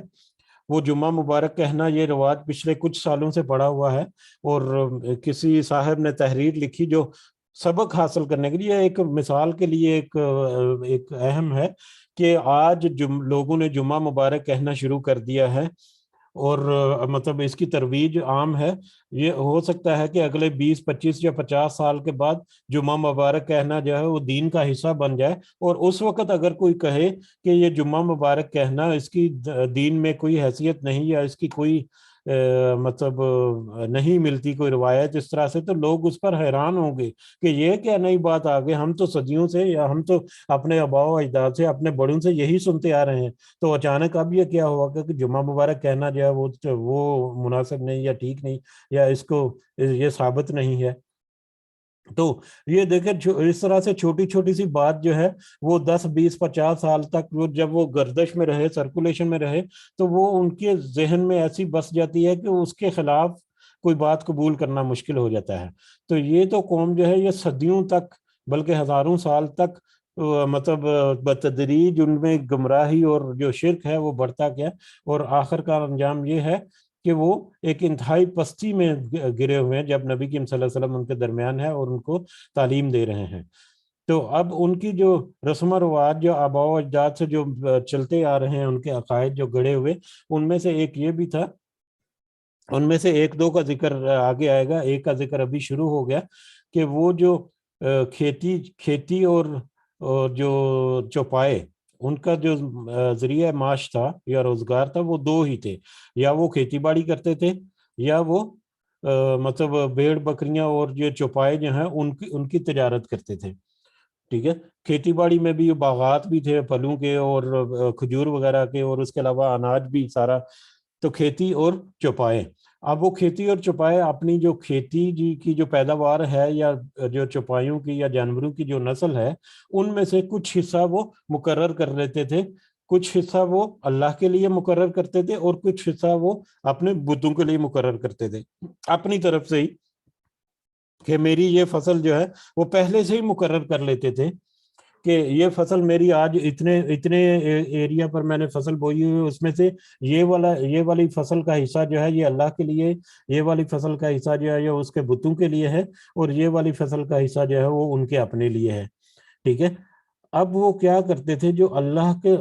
وہ جمعہ مبارک کہنا یہ رواج پچھلے کچھ سالوں سے پڑا ہوا ہے. اور کسی صاحب نے تحریر لکھی جو سبق حاصل کرنے کے لیے، ایک مثال کے لیے ایک اہم ہے کہ آج لوگوں نے جمعہ مبارک کہنا شروع کر دیا ہے، اور مطلب اس کی ترویج عام ہے. یہ ہو سکتا ہے کہ اگلے 20 25 یا 50 سال کے بعد جمعہ مبارک کہنا جو ہے وہ دین کا حصہ بن جائے، اور اس وقت اگر کوئی کہے کہ یہ جمعہ مبارک کہنا اس کی دین میں کوئی حیثیت نہیں، یا اس کی کوئی مطلب نہیں ملتی کوئی روایت اس طرح سے، تو لوگ اس پر حیران ہوں گے کہ یہ کیا نئی بات آ گئی، ہم تو صدیوں سے، یا ہم تو اپنے آباء و اجداد سے، اپنے بڑوں سے یہی سنتے آ رہے ہیں، تو اچانک اب یہ کیا ہوا کہ جمعہ مبارک کہنا جو ہے وہ مناسب نہیں یا ٹھیک نہیں، یا اس کو یہ ثابت نہیں ہے. تو یہ دیکھیں اس طرح سے چھوٹی چھوٹی سی بات جو ہے وہ 10 20 50 سال تک وہ جب وہ گردش میں رہے، سرکولیشن میں رہے، تو وہ ان کے ذہن میں ایسی بس جاتی ہے کہ اس کے خلاف کوئی بات قبول کرنا مشکل ہو جاتا ہے. تو یہ تو قوم جو ہے یہ صدیوں تک بلکہ ہزاروں سال تک مطلب بتدریج ان میں گمراہی اور جو شرک ہے وہ بڑھتا گیا، اور آخر کا انجام یہ ہے کہ وہ ایک انتہائی پستی میں گرے ہوئے ہیں جب نبی کریم صلی اللہ علیہ وسلم ان کے درمیان ہے اور ان کو تعلیم دے رہے ہیں. تو اب ان کی جو رسم و رواج جو آباء و اجداد سے جو چلتے آ رہے ہیں، ان کے عقائد جو گڑے ہوئے، ان میں سے ایک یہ بھی تھا، ان میں سے ایک دو کا ذکر آگے آئے گا، ایک کا ذکر ابھی شروع ہو گیا، کہ وہ جو کھیتی اور جو چوپائے، ان کا جو ذریعہ معاش تھا یا روزگار تھا وہ دو ہی تھے، یا وہ کھیتی باڑی کرتے تھے، یا وہ مطلب بھیڑ بکریاں اور جو چوپائے جو ہیں ان کی تجارت کرتے تھے. ٹھیک ہے. کھیتی باڑی میں بھی باغات بھی تھے پھلوں کے اور کھجور وغیرہ کے، اور اس کے علاوہ اناج بھی سارا. تو کھیتی اور چوپائے، اب وہ کھیتی اور چوپائے اپنی جو کھیتی جی کی جو پیداوار ہے، یا جو چوپایوں کی یا جانوروں کی جو نسل ہے، ان میں سے کچھ حصہ وہ مقرر کر لیتے تھے، کچھ حصہ وہ اللہ کے لیے مقرر کرتے تھے، اور کچھ حصہ وہ اپنے بتوں کے لیے مقرر کرتے تھے اپنی طرف سے ہی، کہ میری یہ فصل جو ہے وہ پہلے سے ہی مقرر کر لیتے تھے کہ یہ فصل میری آج اتنے ایریا پر میں نے فصل بوئی ہوئی، اس میں سے یہ والی فصل کا حصہ جو ہے یہ اللہ کے لیے، یہ والی فصل کا حصہ جو ہے یہ اس کے بتوں کے لیے ہے، اور یہ والی فصل کا حصہ جو ہے وہ ان کے اپنے لیے ہے. ٹھیک ہے. اب وہ کیا کرتے تھے، جو اللہ کے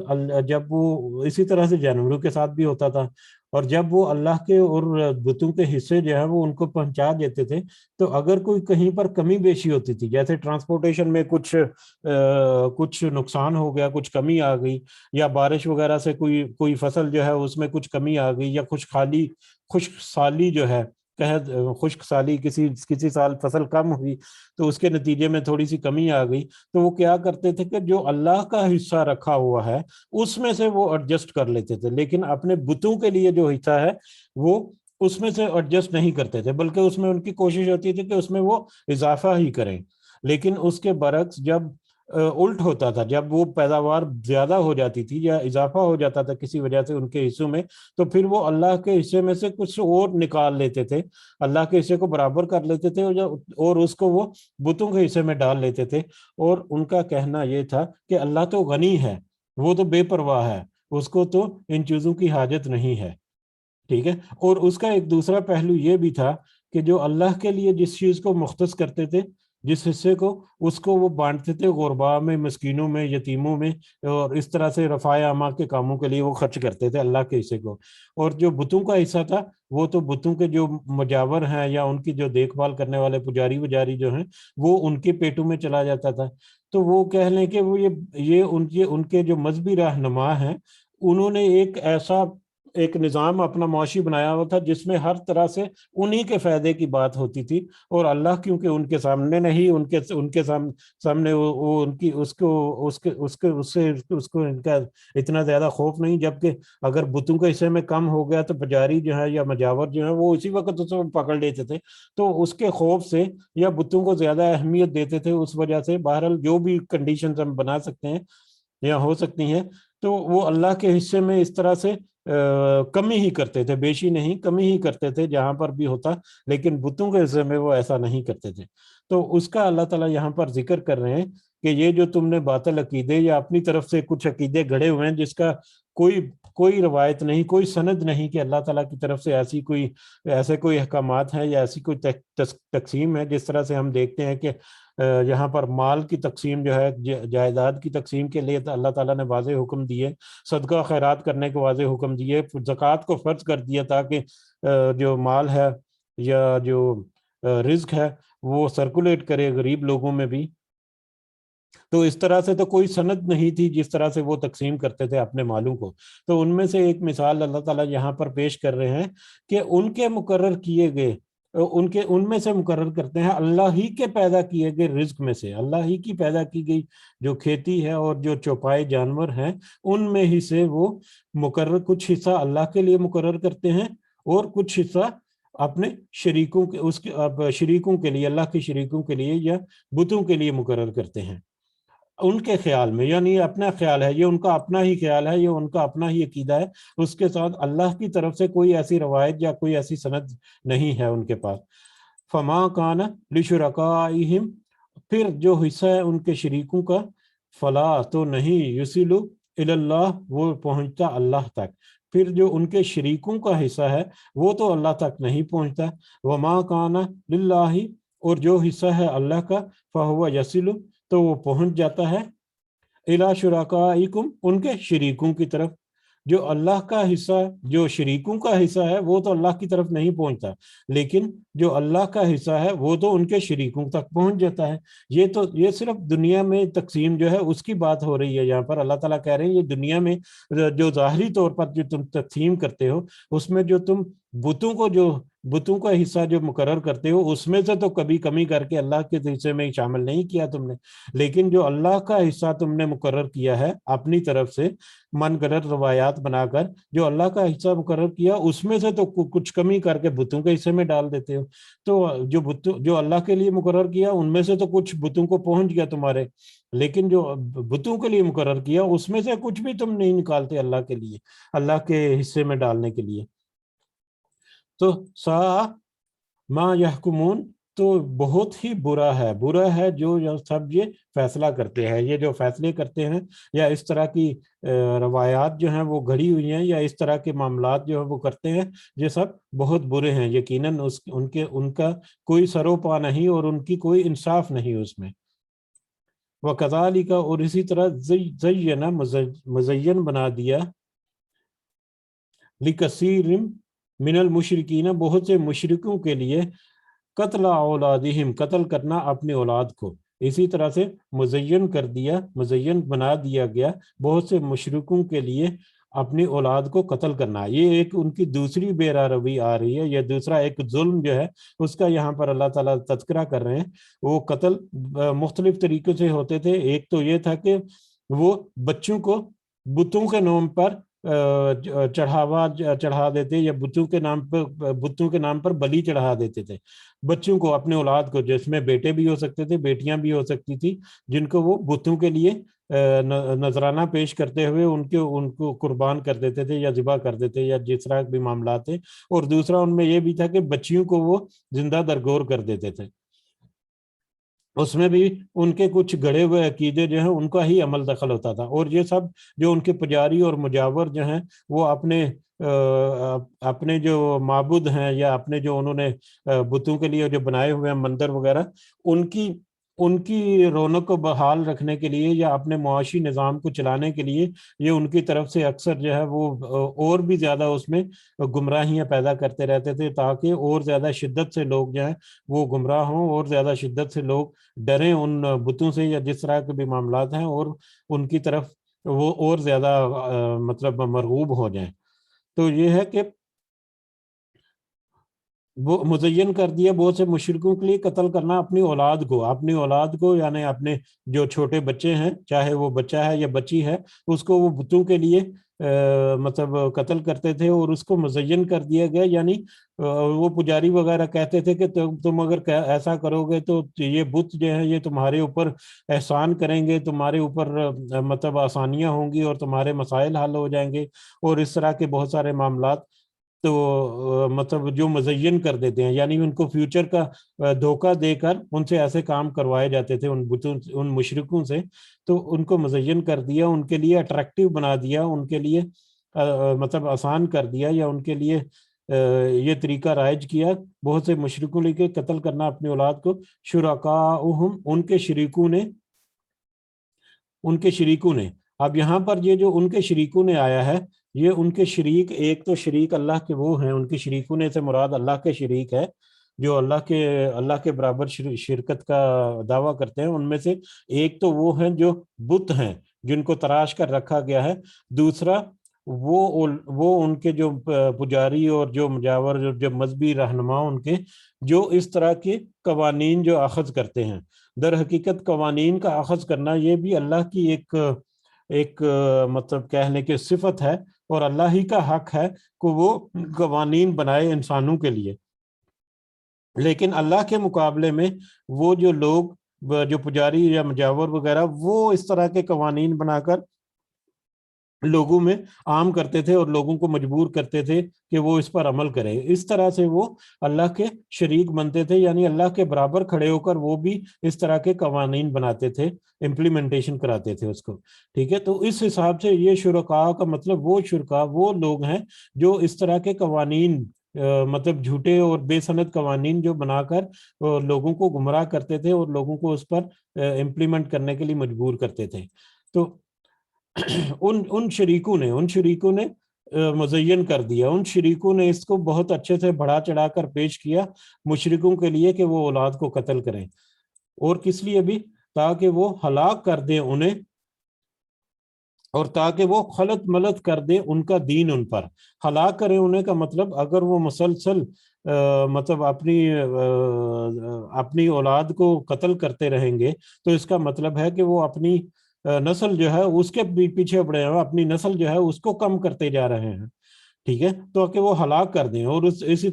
جب وہ اسی طرح سے جانوروں کے ساتھ بھی ہوتا تھا، اور جب وہ اللہ کے اور بتوں کے حصے جو ہے وہ ان کو پہنچا دیتے تھے، تو اگر کوئی کہیں پر کمی بیشی ہوتی تھی، جیسے ٹرانسپورٹیشن میں کچھ نقصان ہو گیا، کچھ کمی آ گئی، یا بارش وغیرہ سے کوئی فصل جو ہے اس میں کچھ کمی آ گئی، یا خشک سالی جو ہے، خشک سالی کسی سال فصل کم ہوئی تو اس کے نتیجے میں تھوڑی سی کمی آ گئی، تو وہ کیا کرتے تھے کہ جو اللہ کا حصہ رکھا ہوا ہے اس میں سے وہ ایڈجسٹ کر لیتے تھے، لیکن اپنے بتوں کے لیے جو حصہ ہے وہ اس میں سے ایڈجسٹ نہیں کرتے تھے، بلکہ اس میں ان کی کوشش ہوتی تھی کہ اس میں وہ اضافہ ہی کریں. لیکن اس کے برعکس جب الٹ ہوتا تھا، جب وہ پیداوار زیادہ ہو جاتی تھی یا اضافہ ہو جاتا تھا کسی وجہ سے ان کے حصوں میں، تو پھر وہ اللہ کے حصے میں سے کچھ اور نکال لیتے تھے، اللہ کے حصے کو برابر کر لیتے تھے، اور اس کو وہ بتوں کے حصے میں ڈال لیتے تھے. اور ان کا کہنا یہ تھا کہ اللہ تو غنی ہے، وہ تو بے پرواہ ہے، اس کو تو ان چیزوں کی حاجت نہیں ہے. ٹھیک ہے. اور اس کا ایک دوسرا پہلو یہ بھی تھا کہ جو اللہ کے لیے جس چیز کو مختص کرتے تھے، جس حصے کو، اس کو وہ بانٹتے تھے غرباء میں، مسکینوں میں، یتیموں میں، اور اس طرح سے رفاع عامہ کے کاموں کے لیے وہ خرچ کرتے تھے اللہ کے حصے کو. اور جو بتوں کا حصہ تھا وہ تو بتوں کے جو مجاور ہیں یا ان کی جو دیکھ بھال کرنے والے پجاری وجاری جو ہیں وہ ان کے پیٹوں میں چلا جاتا تھا. تو وہ کہہ لیں کہ وہ یہ ان کے جو مذہبی رہنما ہیں، انہوں نے ایک ایسا ایک نظام اپنا معاشی بنایا ہوا تھا جس میں ہر طرح سے انہی کے فائدے کی بات ہوتی تھی، اور اللہ کیونکہ ان کے سامنے نہیں، ان کے سامنے وہ ان کی اس کو ان کا اتنا زیادہ خوف نہیں، جبکہ اگر بتوں کے حصے میں کم ہو گیا تو پجاری جو ہے یا مجاور جو ہے وہ اسی وقت اس کو پکڑ لیتے تھے، تو اس کے خوف سے یا بتوں کو زیادہ اہمیت دیتے تھے، اس وجہ سے بہرحال جو بھی کنڈیشنز ہم بنا سکتے ہیں یا ہو سکتی ہیں، تو وہ اللہ کے حصے میں اس طرح سے کمی ہی کرتے تھے، بیشی نہیں کمی ہی کرتے تھے جہاں پر بھی ہوتا، لیکن بتوں کے حصے میں وہ ایسا نہیں کرتے تھے۔ تو اس کا اللہ تعالیٰ یہاں پر ذکر کر رہے ہیں کہ یہ جو تم نے باطل عقیدے یا اپنی طرف سے کچھ عقیدے گھڑے ہوئے ہیں جس کا کوئی روایت نہیں، کوئی سند نہیں کہ اللہ تعالیٰ کی طرف سے ایسے کوئی احکامات ہیں یا ایسی کوئی تقسیم ہے، جس طرح سے ہم دیکھتے ہیں کہ یہاں پر مال کی تقسیم جو ہے، جائیداد کی تقسیم کے لیے اللہ تعالیٰ نے واضح حکم دیے، صدقہ خیرات کرنے کو واضح حکم دیے، زکوٰۃ کو فرض کر دیا تاکہ جو مال ہے یا جو رزق ہے وہ سرکولیٹ کرے غریب لوگوں میں بھی۔ تو اس طرح سے تو کوئی سند نہیں تھی جس طرح سے وہ تقسیم کرتے تھے اپنے مالوں کو۔ تو ان میں سے ایک مثال اللہ تعالیٰ یہاں پر پیش کر رہے ہیں کہ ان کے مقرر کیے گئے، ان میں سے مقرر کرتے ہیں اللہ ہی کے پیدا کیے گئے رزق میں سے، اللہ ہی کی پیدا کی گئی جو کھیتی ہے اور جو چوپائے جانور ہیں ان میں ہی سے وہ مقرر کچھ حصہ اللہ کے لیے مقرر کرتے ہیں اور کچھ حصہ اپنے شریکوں کے شریکوں کے لیے، اللہ کے شریکوں کے لیے یا بتوں کے لیے مقرر کرتے ہیں ان کے خیال میں، یعنی یہ اپنا خیال ہے، یہ ان کا اپنا ہی خیال ہے، یہ ان کا اپنا ہی عقیدہ ہے، اس کے ساتھ اللہ کی طرف سے کوئی ایسی روایت یا کوئی ایسی سند نہیں ہے ان کے پاس۔ فما کان لشرکائہم، پھر جو حصہ ہے ان کے شریکوں کا، فلا تو نہیں، یصل الی اللہ، وہ پہنچتا اللہ تک، پھر جو ان کے شریکوں کا حصہ ہے وہ تو اللہ تک نہیں پہنچتا۔ وما کان للہ، اور جو حصہ ہے اللہ کا، فہو یصل، تو وہ پہنچ جاتا ہے الی شرکائکم، ان کے شریکوں کی طرف۔ جو اللہ کا حصہ، جو شریکوں کا حصہ ہے وہ تو اللہ کی طرف نہیں پہنچتا، لیکن جو اللہ کا حصہ ہے وہ تو ان کے شریکوں تک پہنچ جاتا ہے۔ یہ صرف دنیا میں تقسیم جو ہے اس کی بات ہو رہی ہے، یہاں پر اللہ تعالیٰ کہہ رہے ہیں یہ دنیا میں جو ظاہری طور پر جو تم تقسیم کرتے ہو، اس میں جو تم بتوں کا حصہ جو مقرر کرتے ہو اس میں سے تو کبھی کمی کر کے اللہ کے حصے میں شامل نہیں کیا تم نے، لیکن جو اللہ کا حصہ تم نے مقرر کیا ہے اپنی طرف سے من گھڑت روایات بنا کر، جو اللہ کا حصہ مقرر کیا اس میں سے تو کچھ کمی کر کے بتوں کے حصے میں ڈال دیتے ہو۔ تو جو اللہ کے لیے مقرر کیا ان میں سے تو کچھ بتوں کو پہنچ گیا تمہارے، لیکن جو بتوں کے لیے مقرر کیا اس میں سے کچھ بھی تم نہیں نکالتے اللہ کے لیے، اللہ کے حصے میں ڈالنے کے لیے۔ تو سا ما یحکمون، تو بہت ہی برا ہے جو سب یہ فیصلہ کرتے ہیں، یہ جو فیصلے کرتے ہیں یا اس طرح کی روایات جو ہیں وہ گھڑی ہوئی ہیں یا اس طرح کے معاملات جو ہیں وہ کرتے ہیں، یہ سب بہت برے ہیں، یقیناً ان کا کوئی سر و پا نہیں اور ان کی کوئی انصاف نہیں اس میں۔ وَكَذَلِكَ، اور اسی طرح زینا، مزین بنا دیا، لِكَثِيرٍ من المشرکین، بہت سے مشرکوں کے لیے، قتل اولادہم، قتل کرنا اپنی اولاد کو، اسی طرح سے مزین بنا دیا گیا بہت سے مشرکوں کے لیے اپنی اولاد کو قتل کرنا۔ یہ ایک ان کی دوسری بے روی آ رہی ہے، یہ دوسرا ایک ظلم جو ہے اس کا یہاں پر اللہ تعالیٰ تذکرہ کر رہے ہیں۔ وہ قتل مختلف طریقے سے ہوتے تھے، ایک تو یہ تھا کہ وہ بچوں کو بتوں کے نام پر چڑھا دیتے، یا بتوں کے نام پر بلی چڑھا دیتے تھے بچوں کو، اپنے اولاد کو، جس میں بیٹے بھی ہو سکتے تھے بیٹیاں بھی ہو سکتی تھی، جن کو وہ بتوں کے لیے نذرانہ پیش کرتے ہوئے ان کو قربان کر دیتے تھے یا ذبح کر دیتے، یا جس طرح بھی معاملات تھے۔ اور دوسرا ان میں یہ بھی تھا کہ بچیوں کو وہ زندہ درگور کر دیتے تھے، اس میں بھی ان کے کچھ گڑے ہوئے عقیدے جو ہیں ان کا ہی عمل دخل ہوتا تھا۔ اور یہ سب جو ان کے پجاری اور مجاور جو ہیں وہ اپنے جو معبود ہیں یا اپنے جو انہوں نے بتوں کے لیے جو بنائے ہوئے ہیں مندر وغیرہ، ان کی رونق کو بحال رکھنے کے لیے یا اپنے معاشی نظام کو چلانے کے لیے یہ ان کی طرف سے اکثر جو ہے وہ اور بھی زیادہ اس میں گمراہیاں پیدا کرتے رہتے تھے، تاکہ اور زیادہ شدت سے لوگ جو ہیں وہ گمراہ ہوں، اور زیادہ شدت سے لوگ ڈریں ان بتوں سے یا جس طرح کے بھی معاملات ہیں، اور ان کی طرف وہ اور زیادہ مطلب مرغوب ہو جائیں۔ تو یہ ہے کہ وہ مزین کر دیا بہت سے مشرکوں کے لیے قتل کرنا اپنی اولاد کو یعنی اپنے جو چھوٹے بچے ہیں، چاہے وہ بچہ ہے یا بچی ہے، اس کو وہ بتوں کے لیے مطلب قتل کرتے تھے، اور اس کو مزین کر دیا گیا، یعنی وہ پجاری وغیرہ کہتے تھے کہ تم اگر ایسا کرو گے تو یہ بت جو ہیں یہ تمہارے اوپر احسان کریں گے، تمہارے اوپر مطلب آسانیاں ہوں گی اور تمہارے مسائل حل ہو جائیں گے، اور اس طرح کے بہت سارے معاملات۔ تو مطلب جو مزین کر دیتے ہیں، یعنی ان کو فیوچر کا دھوکہ دے کر ان سے ایسے کام کروائے جاتے تھے ان مشرکوں سے، تو ان کو مزین کر دیا، ان کے لیے اٹریکٹیو بنا دیا، ان کے لیے مطلب آسان کر دیا، یا ان کے لیے یہ طریقہ رائج کیا بہت سے مشرکوں لے کے قتل کرنا اپنی اولاد کو، شرکاؤہم ان کے شریکوں نے۔ اب یہاں پر یہ جو ان کے شریکوں نے آیا ہے، یہ ان کے شریک، ایک تو شریک اللہ کے وہ ہیں، ان کے شریکوں نے سے مراد اللہ کے شریک ہے جو اللہ کے برابر شرکت کا دعویٰ کرتے ہیں۔ ان میں سے ایک تو وہ ہیں جو بت ہیں جن کو تراش کر رکھا گیا ہے، دوسرا وہ ان کے جو پجاری اور جو مجاور جو مذہبی رہنما ان کے جو اس طرح کے قوانین جو اخذ کرتے ہیں۔ در حقیقت قوانین کا اخذ کرنا یہ بھی اللہ کی ایک مطلب کہنے کی صفت ہے، اور اللہ ہی کا حق ہے کہ وہ قوانین بنائے انسانوں کے لیے، لیکن اللہ کے مقابلے میں وہ جو لوگ جو پجاری یا مجاور وغیرہ وہ اس طرح کے قوانین بنا کر لوگوں میں عام کرتے تھے اور لوگوں کو مجبور کرتے تھے کہ وہ اس پر عمل کریں، اس طرح سے وہ اللہ کے شریک بنتے تھے، یعنی اللہ کے برابر کھڑے ہو کر وہ بھی اس طرح کے قوانین بناتے تھے، امپلیمنٹیشن کراتے تھے اس کو، ٹھیک ہے۔ تو اس حساب سے یہ شرکاء کا مطلب وہ لوگ ہیں جو اس طرح کے قوانین مطلب جھوٹے اور بے سند قوانین جو بنا کر لوگوں کو گمراہ کرتے تھے اور لوگوں کو اس پر امپلیمنٹ کرنے کے لیے مجبور کرتے تھے۔ تو ان شریکوں نے مزین کر دیا، ان شریکوں نے اس کو بہت اچھے سے بڑھا چڑھا کر پیش کیا مشرکوں کے لیے کہ وہ اولاد کو قتل کریں، اور کس لیے بھی؟ تاکہ وہ ہلاک کر دیں انہیں، اور تاکہ وہ خلط ملط کر دیں ان کا دین ان پر۔ ہلاک کریں انہیں کا مطلب اگر وہ مسلسل مطلب اپنی اولاد کو قتل کرتے رہیں گے تو اس کا مطلب ہے کہ وہ اپنی نسل جو ہے اس کے پیچھے پڑے ہیں، اپنی نسل جو ہے اس کو کم کرتے جا رہے ہیں، ٹھیک ہے، تو کہ وہ ہلاک کر دیں۔ اور اسی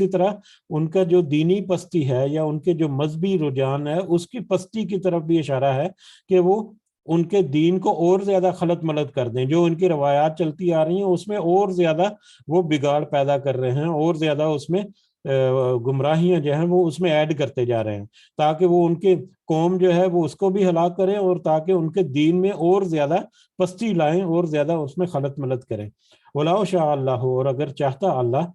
طرح ان کا جو دینی پستی ہے یا ان کے جو مذہبی رجحان ہے اس کی پستی کی طرف بھی اشارہ ہے کہ وہ ان کے دین کو اور زیادہ خلط ملط کر دیں، جو ان کی روایات چلتی آ رہی ہیں اس میں اور زیادہ وہ بگاڑ پیدا کر رہے ہیں، اور زیادہ اس میں گمراہیاں جو ہیں وہ اس میں ایڈ کرتے جا رہے ہیں، تاکہ وہ ان کے قوم جو ہے وہ اس کو بھی ہلاک کریں، اور تاکہ ان کے دین میں اور زیادہ پستی لائیں اور زیادہ اس میں خلط ملط کریں۔ وَلَوْ شَاءَ اللَّهُ، اور اگر چاہتا اللہ،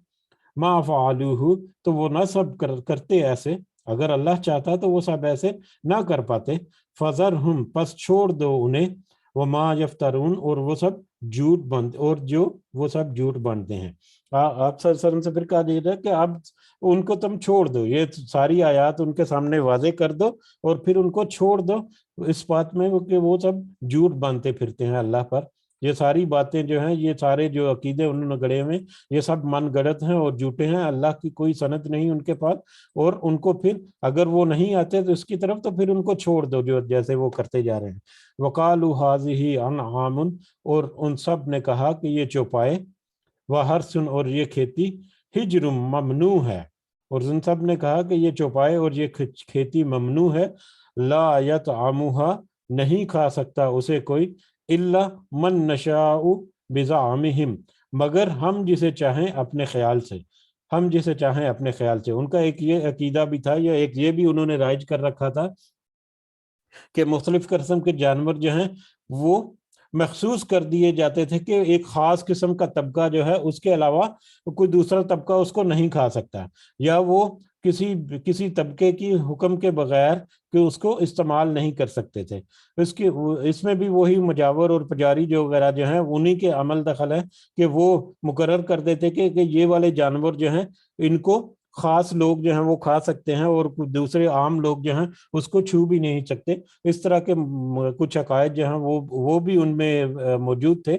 مَا فَعَلُوهُ، تو وہ نہ سب کرتے ایسے، اگر اللہ چاہتا تو وہ سب ایسے نہ کر پاتے۔ فَذَرْهُمْ، پس چھوڑ دو انہیں، وَمَا يَفْتَرُونَ، اور وہ سب جھوٹ باندھتے ہیں۔ آپ صلی اللہ علیہ وسلم سے پھر کہا جا رہا ہے کہ اب ان کو تم چھوڑ دو، یہ ساری آیات ان کے سامنے واضح کر دو اور پھر ان کو چھوڑ دو اس بات میں کہ وہ سب جھوٹ باندھتے پھرتے ہیں اللہ پر۔ یہ ساری باتیں جو ہیں، یہ سارے جو عقیدے انہوں نے گڑے ہوئے، یہ سب من گڑت ہیں اور جھوٹے ہیں، اللہ کی کوئی سند نہیں ان کے پاس، اور ان کو پھر اگر وہ نہیں آتے تو اس کی طرف تو پھر ان کو چھوڑ دو جو جیسے وہ کرتے جا رہے ہیں۔ وَقَالُوا هَٰذِهِ أَنْعَامٌ، اور ان سب نے کہا کہ یہ چوپائے، وَحَرْثٌ، اور یہ کھیتی، حجر ممنوع ہے، اور ان سب نے کہا کہ یہ چوپائے اور یہ کھیتی ممنوع ہے، لا يطعمها، نہیں کھا سکتا اسے کوئی، الا من نشاء بزعمہم، مگر ہم جسے چاہیں اپنے خیال سے، ان کا ایک یہ عقیدہ بھی تھا، یا ایک یہ بھی انہوں نے رائج کر رکھا تھا کہ مختلف قسم کے جانور جو ہیں وہ مخصوص کر دیے جاتے تھے کہ ایک خاص قسم کا طبقہ جو ہے اس کے علاوہ کوئی دوسرا طبقہ اس کو نہیں کھا سکتا، یا وہ کسی طبقے کی حکم کے بغیر کہ اس کو استعمال نہیں کر سکتے تھے۔ اس میں بھی وہی مجاور اور پجاری جو وغیرہ جو ہیں انہی کے عمل دخل ہے کہ وہ مقرر کر دیتے کہ یہ والے جانور جو ہیں ان کو خاص لوگ جو ہیں وہ کھا سکتے ہیں اور دوسرے عام لوگ جو ہیں اس کو چھو بھی نہیں سکتے۔ اس طرح کے کچھ عقائد جو ہیں وہ بھی ان میں موجود تھے۔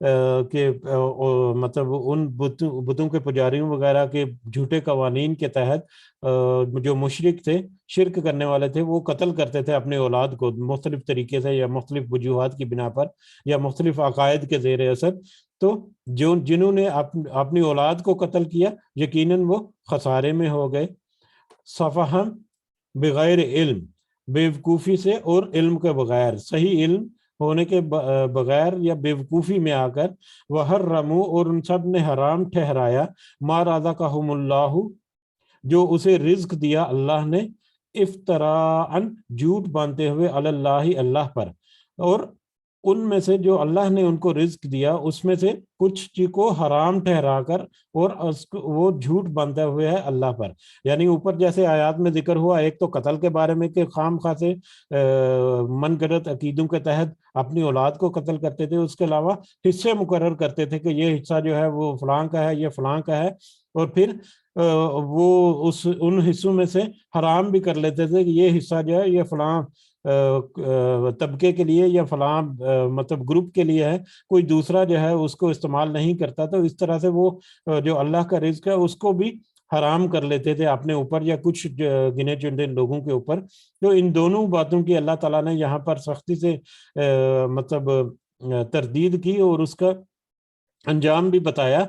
کہ مطلب ان بتوں کے پجاریوں وغیرہ کے جھوٹے قوانین کے تحت جو مشرک تھے، شرک کرنے والے تھے، وہ قتل کرتے تھے اپنے اولاد کو مختلف طریقے سے یا مختلف وجوہات کی بنا پر یا مختلف عقائد کے زیر اثر. تو جنہوں نے اپنی اولاد کو قتل کیا یقیناً وہ خسارے میں ہو گئے. صفحم بغیر علم، بیوقوفی سے اور علم کے بغیر، صحیح علم ہونے کے بغیر یا بیوقوفی میں آ کر، وحرموا اور ان سب نے حرام ٹھہرایا ما رزقہم اللہ جو اسے رزق دیا اللہ نے، افتراءً جھوٹ باندھتے ہوئے علی اللہ اللہ پر. اور ان میں سے جو اللہ نے ان کو رزق دیا اس میں سے کچھ چیز کو حرام ٹھہرا کر اور وہ جھوٹ باندھے ہوئے ہے اللہ پر. یعنی اوپر جیسے آیات میں ذکر ہوا، ایک تو قتل کے بارے میں کہ خام خواہ سے من گھڑت عقیدوں کے تحت اپنی اولاد کو قتل کرتے تھے، اس کے علاوہ حصے مقرر کرتے تھے کہ یہ حصہ جو ہے وہ فلاں کا ہے، یہ فلاں کا ہے، اور پھر وہ ان حصوں میں سے حرام بھی کر لیتے تھے کہ یہ حصہ جو ہے یہ فلاں طبقے کے لیے یا فلاں مطلب گروپ کے لیے ہے، کوئی دوسرا جو ہے اس کو استعمال نہیں کرتا. تو اس طرح سے وہ جو اللہ کا رزق ہے اس کو بھی حرام کر لیتے تھے اپنے اوپر یا کچھ گنے چنے لوگوں کے اوپر. تو ان دونوں باتوں کی اللہ تعالیٰ نے یہاں پر سختی سے مطلب تردید کی اور اس کا انجام بھی بتایا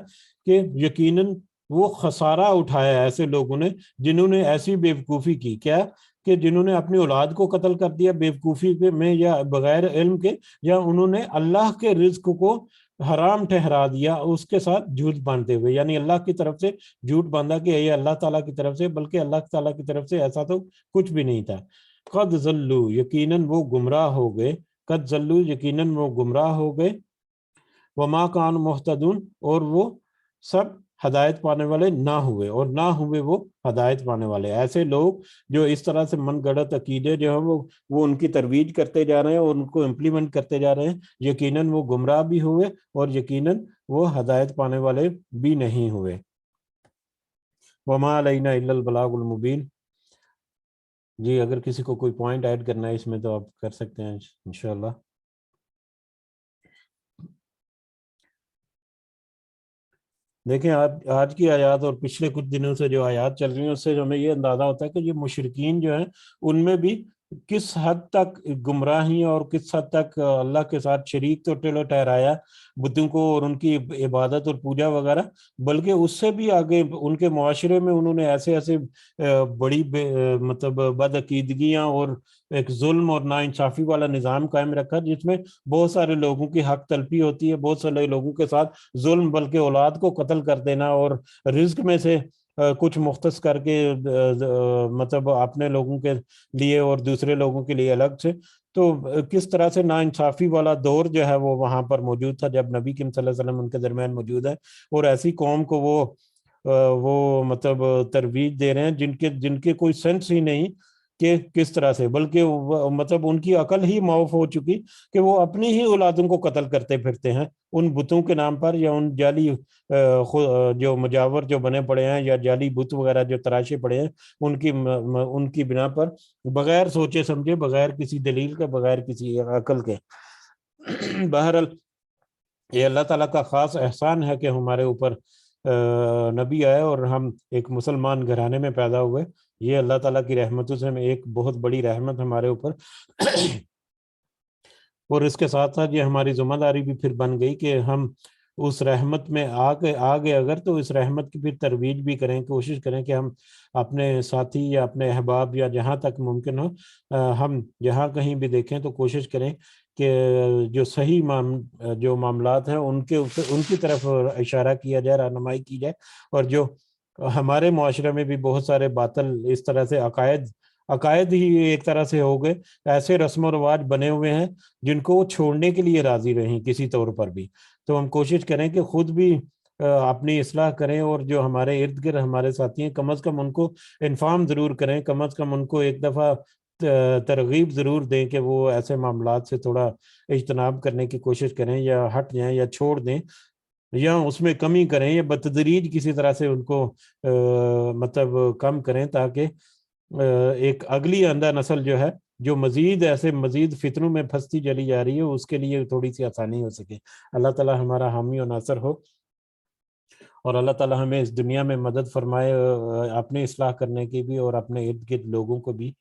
کہ یقیناً وہ خسارہ اٹھایا ایسے لوگوں نے جنہوں نے ایسی بیوقوفی کی. کیا کہ جنہوں نے اپنی اولاد کو قتل کر دیا بیوقوفی میں یا بغیر علم کے، یا انہوں نے اللہ کے رزق کو حرام ٹھہرا دیا اس کے ساتھ جھوٹ باندھتے ہوئے. یعنی اللہ کی طرف سے جھوٹ باندھا کہ یہ اللہ تعالیٰ کی طرف سے، بلکہ اللہ تعالیٰ کی طرف سے ایسا تو کچھ بھی نہیں تھا. قد ضلوا یقیناً وہ گمراہ ہو گئے، قد ضلوا یقیناً وہ گمراہ ہو گئے، وما کانوا مہتدون اور وہ سب ہدایت پانے والے نہ ہوئے، اور نہ ہوئے وہ ہدایت پانے والے. ایسے لوگ جو اس طرح سے من گھڑت عقیدے جو ہیں وہ ان کی ترویج کرتے جا رہے ہیں اور ان کو امپلیمنٹ کرتے جا رہے ہیں، یقیناً وہ گمراہ بھی ہوئے اور یقیناً وہ ہدایت پانے والے بھی نہیں ہوئے. وما علینا الا البلاغ المبین. جی اگر کسی کو کوئی پوائنٹ ایڈ کرنا ہے اس میں تو آپ کر سکتے ہیں انشاءاللہ. دیکھیں آج کی آیات اور پچھلے کچھ دنوں سے جو آیات چل رہی ہیں اس سے ہمیں یہ اندازہ ہوتا ہے کہ یہ مشرکین جو ہیں ان میں بھی کس حد تک گمراہی اور کس حد تک اللہ کے ساتھ شریک تو ٹھہرایا بتوں کو اور ان کی عبادت اور پوجا وغیرہ، بلکہ اس سے بھی آگے ان کے معاشرے میں انہوں نے ایسے ایسے بڑی مطلب بدعقیدگیاں اور ایک ظلم اور ناانصافی والا نظام قائم رکھا جس میں بہت سارے لوگوں کی حق تلفی ہوتی ہے، بہت سارے لوگوں کے ساتھ ظلم، بلکہ اولاد کو قتل کر دینا اور رزق میں سے کچھ مختص کر کے مطلب اپنے لوگوں کے لیے اور دوسرے لوگوں کے لیے الگ سے. تو کس طرح سے ناانصافی والا دور جو ہے وہ وہاں پر موجود تھا جب نبی کریم صلی اللہ علیہ وسلم ان کے درمیان موجود ہے، اور ایسی قوم کو وہ مطلب ترویج دے رہے ہیں جن کے کوئی سینس ہی نہیں کہ کس طرح سے، بلکہ مطلب ان کی عقل ہی معاف ہو چکی کہ وہ اپنی ہی اولادوں کو قتل کرتے پھرتے ہیں ان بتوں کے نام پر، یا ان جعلی جو مجاور جو بنے پڑے ہیں یا جعلی بت وغیرہ جو تراشے پڑے ہیں ان کی بنا پر، بغیر سوچے سمجھے، بغیر کسی دلیل کے، بغیر کسی عقل کے. بہرحال یہ اللہ تعالیٰ کا خاص احسان ہے کہ ہمارے اوپر نبی آئے اور ہم ایک مسلمان گھرانے میں پیدا ہوئے. یہ اللہ تعالیٰ کی رحمتوں سے ایک بہت بڑی رحمت ہمارے اوپر. اور اس کے ساتھ ساتھ یہ ہماری ذمہ داری بھی پھر بن گئی کہ ہم اس رحمت میں آگے اگر تو اس رحمت کی پھر ترویج بھی کریں، کوشش کریں کہ ہم اپنے ساتھی یا اپنے احباب یا جہاں تک ممکن ہو ہم جہاں کہیں بھی دیکھیں تو کوشش کریں کہ جو صحیح جو معاملات ہیں ان کی طرف اشارہ کیا جائے، رہنمائی کی جائے. اور جو ہمارے معاشرے میں بھی بہت سارے باطل اس طرح سے عقائد ہی ایک طرح سے ہو گئے، ایسے رسم و رواج بنے ہوئے ہیں جن کو وہ چھوڑنے کے لیے راضی رہیں کسی طور پر بھی. تو ہم کوشش کریں کہ خود بھی اپنی اصلاح کریں، اور جو ہمارے ارد گرد ہمارے ساتھی ہیں کم از کم ان کو انفارم ضرور کریں، کم از کم ان کو ایک دفعہ ترغیب ضرور دیں کہ وہ ایسے معاملات سے تھوڑا اجتناب کرنے کی کوشش کریں، یا ہٹ جائیں یا چھوڑ دیں یا اس میں کمی کریں، یا بتدریج کسی طرح سے ان کو مطلب کم کریں، تاکہ ایک اگلی آئندہ نسل جو ہے جو مزید ایسے مزید فتنوں میں پھنستی چلی جا رہی ہے اس کے لیے تھوڑی سی آسانی ہو سکے. اللہ تعالیٰ ہمارا حامی و ناصر ہو، اور اللہ تعالیٰ ہمیں اس دنیا میں مدد فرمائے اپنی اصلاح کرنے کی بھی اور اپنے ارد گرد لوگوں کو بھی.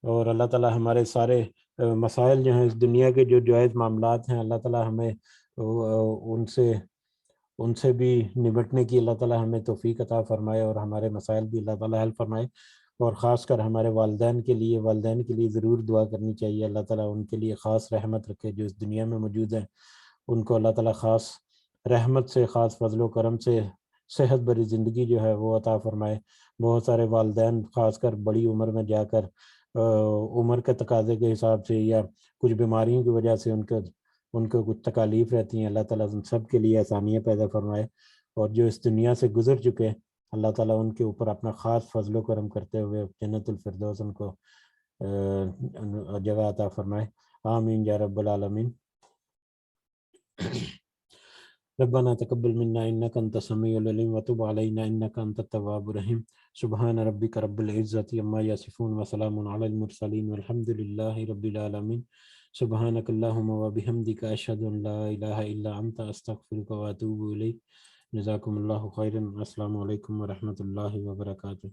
اور اللہ تعالیٰ ہمارے سارے مسائل جو ہیں اس دنیا کے جو جائز معاملات ہیں، اللہ تعالیٰ ہمیں ان سے بھی نمٹنے کی اللہ تعالیٰ ہمیں توفیق عطا فرمائے، اور ہمارے مسائل بھی اللہ تعالیٰ حل فرمائے. اور خاص کر ہمارے والدین کے لیے ضرور دعا کرنی چاہیے. اللہ تعالیٰ ان کے لیے خاص رحمت رکھے جو اس دنیا میں موجود ہیں. ان کو اللہ تعالیٰ خاص رحمت سے، خاص فضل و کرم سے صحت بری زندگی جو ہے وہ عطا فرمائے. بہت سارے والدین خاص کر بڑی عمر میں جا کر عمر کے تقاضے کے حساب سے یا کچھ بیماریوں کی وجہ سے ان کو کچھ تکالیف رہتی ہیں. اللہ تعالیٰ ان سب کے لیے آسانیاں پیدا فرمائے. اور جو اس دنیا سے گزر چکے، اللہ تعالیٰ ان کے اوپر اپنا خاص فضل و کرم کرتے ہوئے جنت الفردوس ان کو جگہ عطا فرمائے. آمین یا رب العالمین. ربنا تقبل منا انك انت السميع العليم وتب علينا انك انت التواب الرحيم. سبحان ربك رب العزة عما يصفون وسلام على المرسلين والحمد لله رب العالمين. سبحانك اللهم وبحمدك اشهد ان لا اله الا انت استغفرك واتوب اليك. جزاكم الله خيرا. السلام عليكم ورحمة الله وبركاته.